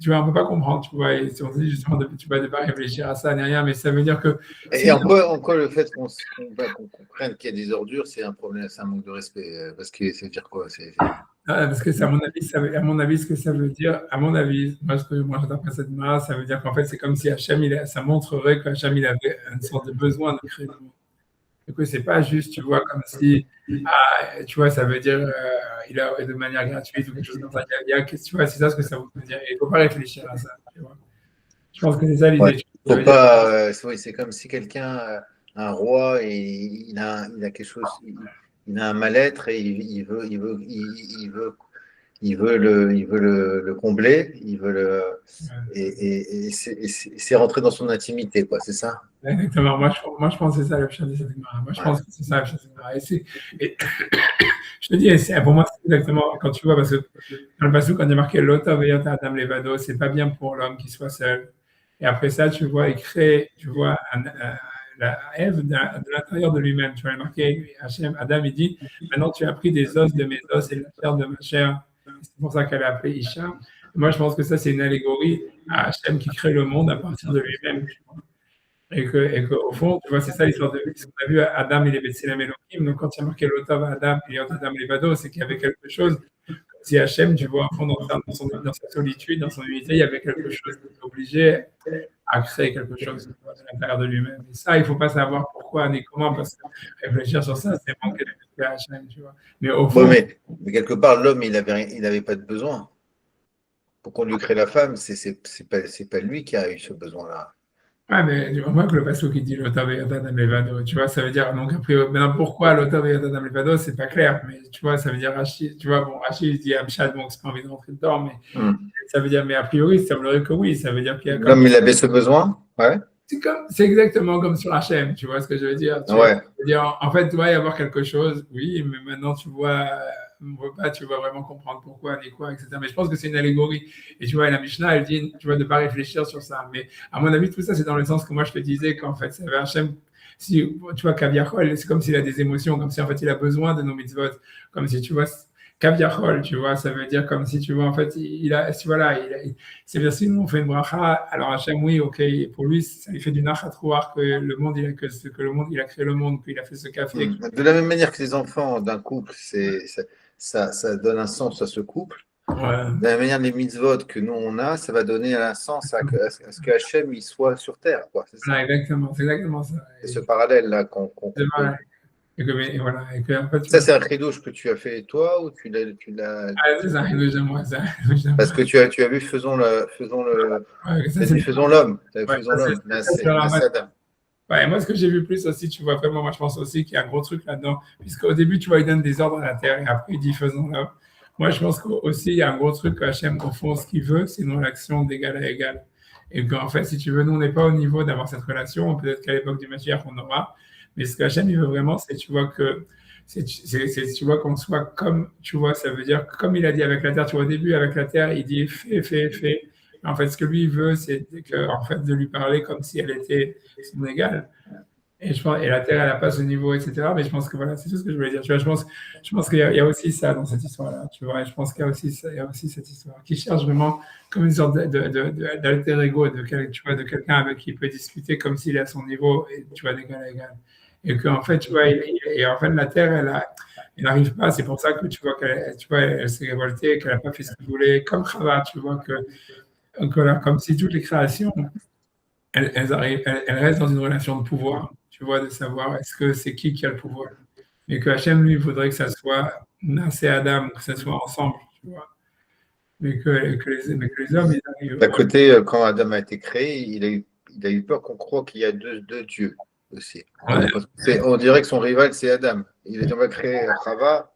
Tu vois, on ne peut pas comprendre, tu vois, et on se dit justement, tu ne vas pas réfléchir à ça, ni rien, mais ça veut dire que. Et encore le fait qu'on comprenne qu'il y a des ordures, c'est un problème, c'est un manque de respect. Parce que ça veut dire quoi? Parce que, à mon avis, ce que ça veut dire, à mon avis, moi j'interprète cette main, ça veut dire qu'en fait, c'est comme si Hachem, ça montrerait qu'Hachem, il avait une sorte de besoin de créer le monde. Du coup, c'est pas juste, tu vois, comme si, tu vois, ça veut dire, il a de manière gratuite ou quelque chose comme ça. Tu vois, c'est ça ce que ça veut dire. Il ne faut pas réfléchir à ça, tu vois. Je pense que c'est ça l'idée. Ouais. Faut pas, c'est comme si quelqu'un, un roi, et il a quelque chose, il a un mal-être et il veut le combler, et c'est rentrer dans son intimité, quoi, c'est ça? Exactement. Moi, je pense que c'est ça le chien de cette Gemara. Moi, je pense que c'est ça le chien de cette Gemara. Et je te dis, pour moi, c'est exactement quand tu vois, parce que dans le passage, quand il y a marqué Lota Veyota Adam Levado, c'est pas bien pour l'homme qui soit seul. Et après ça, tu vois, il crée, tu vois, la Ève de l'intérieur de lui-même. Tu vois, il est marqué Hachem, Adam, il dit maintenant tu as pris des os de mes os et de la chair de ma chair. C'est pour ça qu'elle a appelé Isha. Moi, je pense que ça, c'est une allégorie à Hachem qui crée le monde à partir de lui-même. Et qu'au fond, tu vois, c'est ça l'histoire de ce qu'on a vu à Adam et les Betsilem Elohim. Donc, quand il y a marqué l'Otov Adam et Adam Levado, c'est qu'il y avait quelque chose. Si Hachem, tu vois, au fond, dans sa solitude, dans son unité, il y avait quelque chose qui est obligé à créer quelque chose à l'intérieur de lui-même. Et ça, il ne faut pas savoir pourquoi ni comment, parce que réfléchir sur ça, c'est manquer de respect à Hachem, tu vois. Mais au fond. Ouais, mais quelque part, l'homme, il avait pas de besoin. Pour qu'on lui crée la femme, c'est pas lui qui a eu ce besoin-là. Ouais, mais on voit que le passage qui dit l'Otave et Adam Levado, tu vois, ça veut dire, donc après, maintenant pourquoi l'Otave et Adam Levado, c'est pas clair, mais tu vois, ça veut dire Rachid, tu vois, bon, Rachid il dit Amshad, donc c'est pas envie de rentrer dedans, mais ça veut dire, mais a priori, ça semblerait que oui, ça veut dire qu'il y a comme. L'homme, il avait ce besoin, ouais. C'est exactement comme sur Hachem, tu vois ce que je veux dire? Ouais. En fait, il doit y avoir quelque chose, oui, mais maintenant, tu vois, on ne veut pas, tu vas vraiment comprendre pourquoi, ni quoi, etc. Mais je pense que c'est une allégorie. Et tu vois, la Mishnah, elle dit, tu vois, de ne pas réfléchir sur ça. Mais à mon avis, tout ça, c'est dans le sens que moi, je te disais qu'en fait, c'est Hachem, si, tu vois, Kaviachol, c'est comme s'il a des émotions, comme si, en fait, il a besoin de nos mitzvot, comme si, tu vois, Kaviachol, tu vois, ça veut dire comme si, tu vois, en fait, c'est-à-dire, si nous, on fait une bracha, alors Hachem, oui, ok, pour lui, ça lui fait du nachat roar que le monde, il a créé le monde, qu'il a fait ce café. De la même manière que les enfants d'un couple, ça donne un sens à ce couple. Ouais. De la même manière, les mitzvot que nous, on a, ça va donner un sens à ce que Hachem, il soit sur terre, quoi. C'est ça. Exactement, c'est exactement ça. C'est ce parallèle-là qu'on peut. et voilà, et que, en fait, tu Ça, vois, c'est un chidouche que tu as fait toi ou c'est un de moi, c'est un de Parce moi. que tu as vu Ouais, ça, tu as c'est dit le faisons l'homme, tu as vu ouais, faisons l'homme, ça, c'est le Rambam. Nassé Adam. Ouais, moi, ce que j'ai vu plus aussi, tu vois, vraiment, moi, je pense aussi qu'il y a un gros truc là-dedans, puisqu'au début, tu vois, il donne des ordres à la terre et après, il dit faisons-le. Moi, je pense qu'aussi, il y a un gros truc que Hachem, au fond, ce qu'il veut, c'est une relation d'égal à égal. Et qu'en fait, si tu veux, nous, on n'est pas au niveau d'avoir cette relation, peut-être qu'à l'époque du Mashiach, on aura, mais ce que Hachem, il veut vraiment, c'est, tu vois, tu vois, qu'on soit comme, tu vois, ça veut dire, comme il a dit avec la terre, tu vois, au début, avec la terre, il dit fais, fais, fais. En fait, ce que lui, il veut, c'est que, en fait, de lui parler comme si elle était son égale. Et, et la Terre, elle n'a pas ce niveau, etc. Mais je pense que voilà, c'est tout ce que je voulais dire. Tu vois, je pense qu'il y a aussi ça dans cette histoire-là. Tu vois, et je pense qu'il y a aussi ça, il y a aussi cette histoire qui cherche vraiment comme une sorte d'alter ego, tu vois, de quelqu'un avec qui il peut discuter comme s'il est à son niveau, et tu vois, d'égal à égal. Et qu'en fait, tu vois, et en fait, la Terre, elle n'arrive pas. C'est pour ça que tu vois tu vois, elle s'est révoltée, qu'elle n'a pas fait ce qu'elle voulait, comme Chava, tu vois, voilà, comme si toutes les créations elles restent dans une relation de pouvoir, tu vois, de savoir est-ce que c'est qui a le pouvoir. Mais que Hachem, lui, voudrait que ça soit Nassé Adam, que ça soit ensemble, tu vois. Mais que les hommes, ils arrivent. D'un côté, quand Adam a été créé, il a eu peur qu'on croit qu'il y a deux dieux aussi. Ouais, Parce que on dirait que son rival, c'est Adam. Il a dit on va créer Chava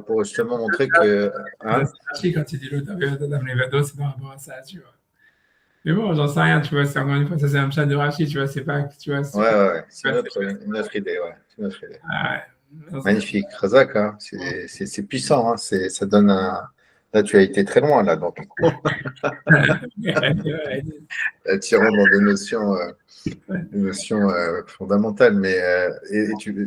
pour justement montrer que. ça, Hein? c'est Rachi quand il dit l'autre Adam Levado, c'est par rapport à ça, tu vois. Mais bon, j'en sais rien, tu vois, c'est encore une fois, ça c'est un chat de Rachi, tu vois, c'est pas, tu vois, Ouais, ouais, ouais. C'est pas- une autre idée. Ouais. C'est une autre idée. ah, ouais. Magnifique. Razak, hein. C'est puissant. Hein. Ça donne un. Là, tu as été très loin, là, donc, tirant dans des notions fondamentales. Mais,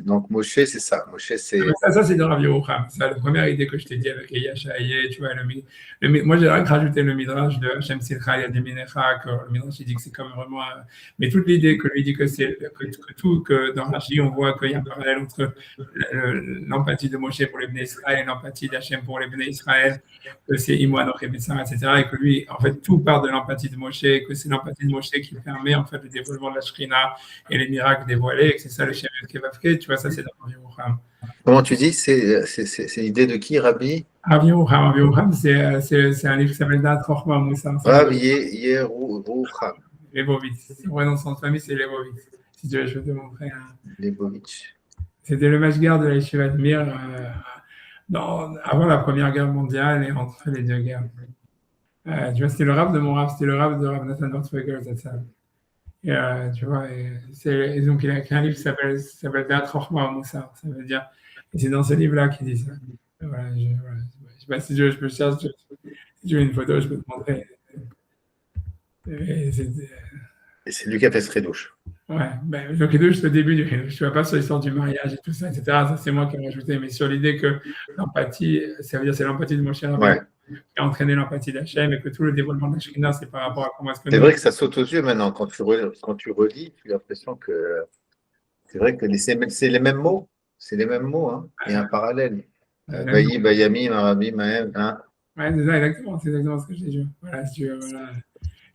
donc, Moshe, c'est ça. Moshe, Ah, mais c'est. ça c'est de Rav Yerucham. C'est la première idée que je t'ai dit avec Eyachaye, tu vois, moi, j'ai rajouté le Midrash de Hachem Silcha Yad Yeminecha, que le Midrash, il dit que c'est comme vraiment. Mais toute l'idée que lui dit que dans Rashi, on voit qu'il y a un parallèle entre l'empathie de Moshe pour les Bnei Israël et l'empathie d'Hachem pour les Bnei Israël, que c'est Imo Anochi Betsar, etc. Et que lui, en fait, tout part de l'empathie de Moshe, que c'est l'empathie de Moshe qui permet, en fait, le dévoilement de la Shrina et les miracles dévoilés, et que c'est ça le Shem Kevavke, tu vois, ça c'est dans Rav Yerucham. Comment tu dis? C'est l'idée de qui, Rabbi? Rav Yerucham, c'est un livre qui s'appelle Dat Chochma Moussar, ça veut Rav dire Yerucham Lebovitz. Son vrai nom de famille, c'est Lebovitz. Si tu veux, je peux te montrer. Lebovitch. C'était le mashguer de la Yeshiva de Mir avant la Première Guerre mondiale et entre les deux guerres. Tu vois, c'était le rave de mon rave, c'était le rave de Rav Nathan Wertfeger, c'est ça. Et tu vois, et donc il a écrit un livre qui s'appelle Dat Chochma Moussar, ça veut dire. Et c'est dans ce livre-là qu'il dit ça. Voilà, je sais pas si tu veux, je peux chercher. Si tu veux une photo, je peux te montrer. Et Et c'est lui qui a fait ce redouche. ouais, ben, le Kiddush, c'est le début du Kiddush. Tu vois pas sur l'histoire du mariage et tout ça, etc. Ça, c'est moi qui ai rajouté. Mais sur l'idée que l'empathie, ça veut dire c'est l'empathie de mon cher Rabbi Ouais. qui a entraîné l'empathie d'Hachem et que tout le développement de la Shrina, c'est par rapport à comment est-ce que C'est nous. vrai que ça saute aux yeux maintenant. Quand tu relis, tu as l'impression que c'est vrai que c'est les mêmes mots. C'est les mêmes mots. Hein. Il y a un parallèle. Bayi, Bayami, Marabi, Mahem. Hein. Ouais, c'est ça, exactement. C'est exactement ce que j'ai dit. Voilà, si tu veux, voilà.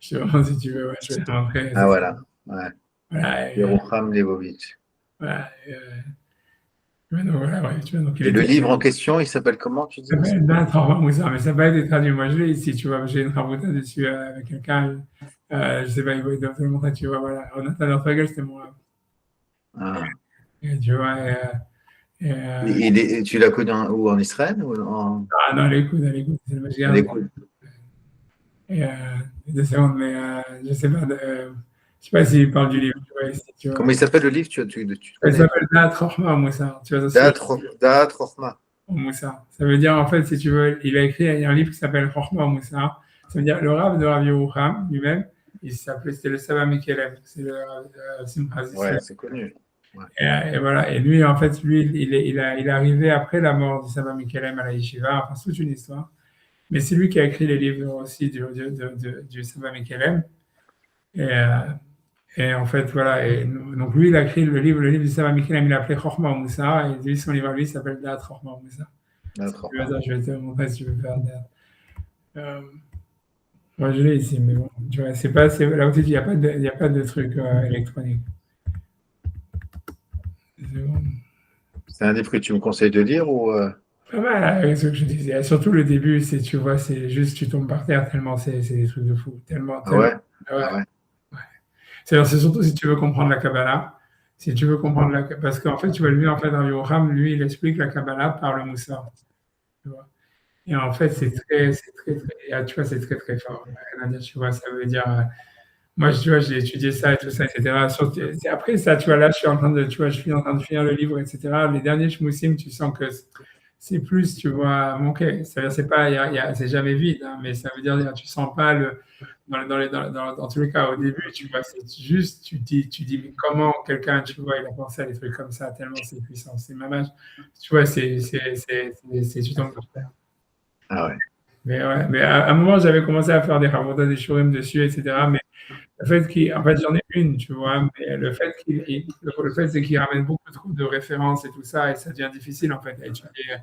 Si tu veux, ouais, je vais te montrer. Ah voilà. Ouais. Voilà, Yerucham Lebovitch. voilà, donc, voilà, ouais, tu vois, donc il Et le était. livre en question, il s'appelle comment, tu dis? Ça s'appelle Dan Trorma Moussa, mais ça n'a pas été traduit. Moi, je l'ai ici, tu vois. J'ai une rabouta dessus avec quelqu'un. Je sais pas, il doit te le montrer, tu vois. Voilà. Jonathan Ortega, c'était mon rab. Ah. Et tu vois, et, Tu l'as connu où, en Israël ou ah non, elle écoute, c'est le match à garde. l'écoute? Et 2 secondes, mais je sais pas, je sais pas s'il parle du livre, tu vois, ici, tu vois. Comment il s'appelle le livre? Tu Elle connais? s'appelle Dan Trorma Moussa, tu vois, ça c'est Da'at Rochma. Moussa. Ça veut dire, en fait, si tu veux, il a écrit il y a un livre qui s'appelle Chorma Moussa. Ça veut dire le rab de Rav Yerucham lui-même, c'était le Saba Mikelem, c'est le Simcha Ouais, Zissou. c'est connu. Ouais. Et voilà, et lui, en fait, lui, il est arrivé après la mort du Saba Mikelem à la Yeshiva, enfin, c'est toute une histoire. Mais c'est lui qui a écrit les livres aussi du Saba Mikelem. Et, en fait, voilà, et donc lui, il a écrit le livre du Saba Mikelem, il l'a appelé Chorma Moussa, et lui, son livre à lui s'appelle Da'at Chorma Moussa. Da'at Si tu veux, Rochma. attends, je vais te montrer si tu veux faire euh, moi, je l'ai ici, mais bon, tu vois, là où tu dis, il y a pas de truc électronique. C'est bon. C'est un livre que tu me conseilles de lire ou Pas mal, ce que je disais. Surtout le début, c'est, tu vois, c'est juste, tu tombes par terre tellement c'est des trucs de fou. Tellement, Ah tellement. ouais? Ouais, Ah ouais. ouais. C'est surtout si tu veux comprendre la Kabbalah. Si tu veux comprendre parce qu'en fait, tu vois, lui, en fait, dans Yoram, lui, il explique la Kabbalah par le Moussar. Tu vois. Et en fait, tu vois, c'est très, très fort. Rien à dire, tu vois, ça veut dire, moi, tu vois, j'ai étudié ça et tout ça, etc. Après ça, tu vois, là, je suis en train de finir le livre, etc. Les derniers shmoussim, tu sens que c'est plus, tu vois, manqué. C'est-à-dire, c'est pas, c'est jamais vide, hein, mais ça veut dire, tu sens pas dans tous les cas, au début, tu vois, c'est juste, tu dis, mais comment quelqu'un, tu vois, il a pensé à des trucs comme ça, tellement c'est puissant. C'est mamage. Tu vois, tu tombes par terre. Ah ouais. Mais ouais, mais à un moment, j'avais commencé à faire des ravotas, des shurim dessus, etc. Mais le fait en fait, j'en ai une, tu vois, mais le fait, c'est qu'il ramène beaucoup trop de références et tout ça, et ça devient difficile, en fait, à étudier.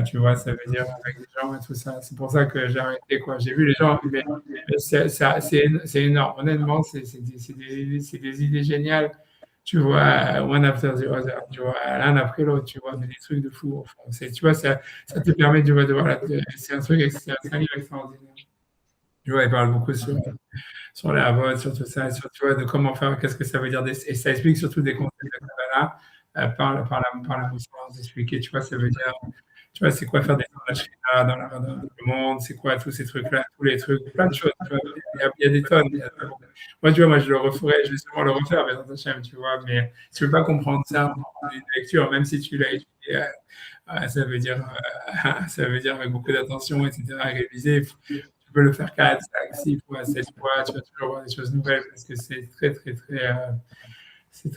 Tu vois, ça veut dire avec des gens et tout ça. C'est pour ça que j'ai arrêté, quoi. J'ai vu les gens, mais c'est énorme. Honnêtement, c'est des idées géniales. Tu vois, one after the other, tu vois, l'un après l'autre, tu vois, mais des trucs de fou. Enfin, tu vois, ça te permet, tu vois, c'est un truc, c'est un livre extraordinaire. Tu vois, il parle beaucoup sur la vote, sur tout ça, sur, tu vois, de comment faire, qu'est-ce que ça veut dire, et ça explique surtout des concepts de Kabbalah par la Moussard, d'expliquer, tu vois, ça veut dire, tu vois, c'est quoi faire des Shekhinah dans le monde, c'est quoi tous ces trucs-là, tous les trucs, plein de choses, tu vois, il y a des tonnes. Moi, tu vois, moi, je le referai, je vais sûrement le refaire, mais tu vois, mais tu ne peux pas comprendre ça en une lecture, même si tu l'as étudié, ça veut dire, ça veut dire avec beaucoup d'attention, etc., réviser, tu peux le faire 4, 5, 6 fois, 7 fois, tu vas toujours voir des choses nouvelles parce que c'est très, très, très, c'est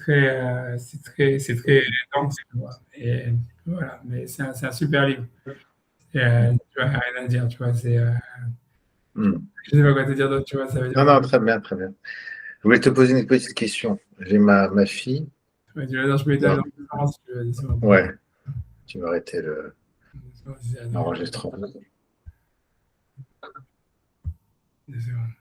très dense, tu vois. Et voilà, mais c'est un super livre. Et, tu vois, rien à dire, tu vois, Hmm. je sais pas quoi te dire d'autre, tu vois, ça veut dire, Non, non, très bien, très bien. Je voulais te poser une petite question. J'ai ma fille. tu vas dire, je peux aider à Non. l'enfance, tu vois, c'est bon. Ouais, tu vas arrêter C'est bon, l'enregistrement. c'est bon.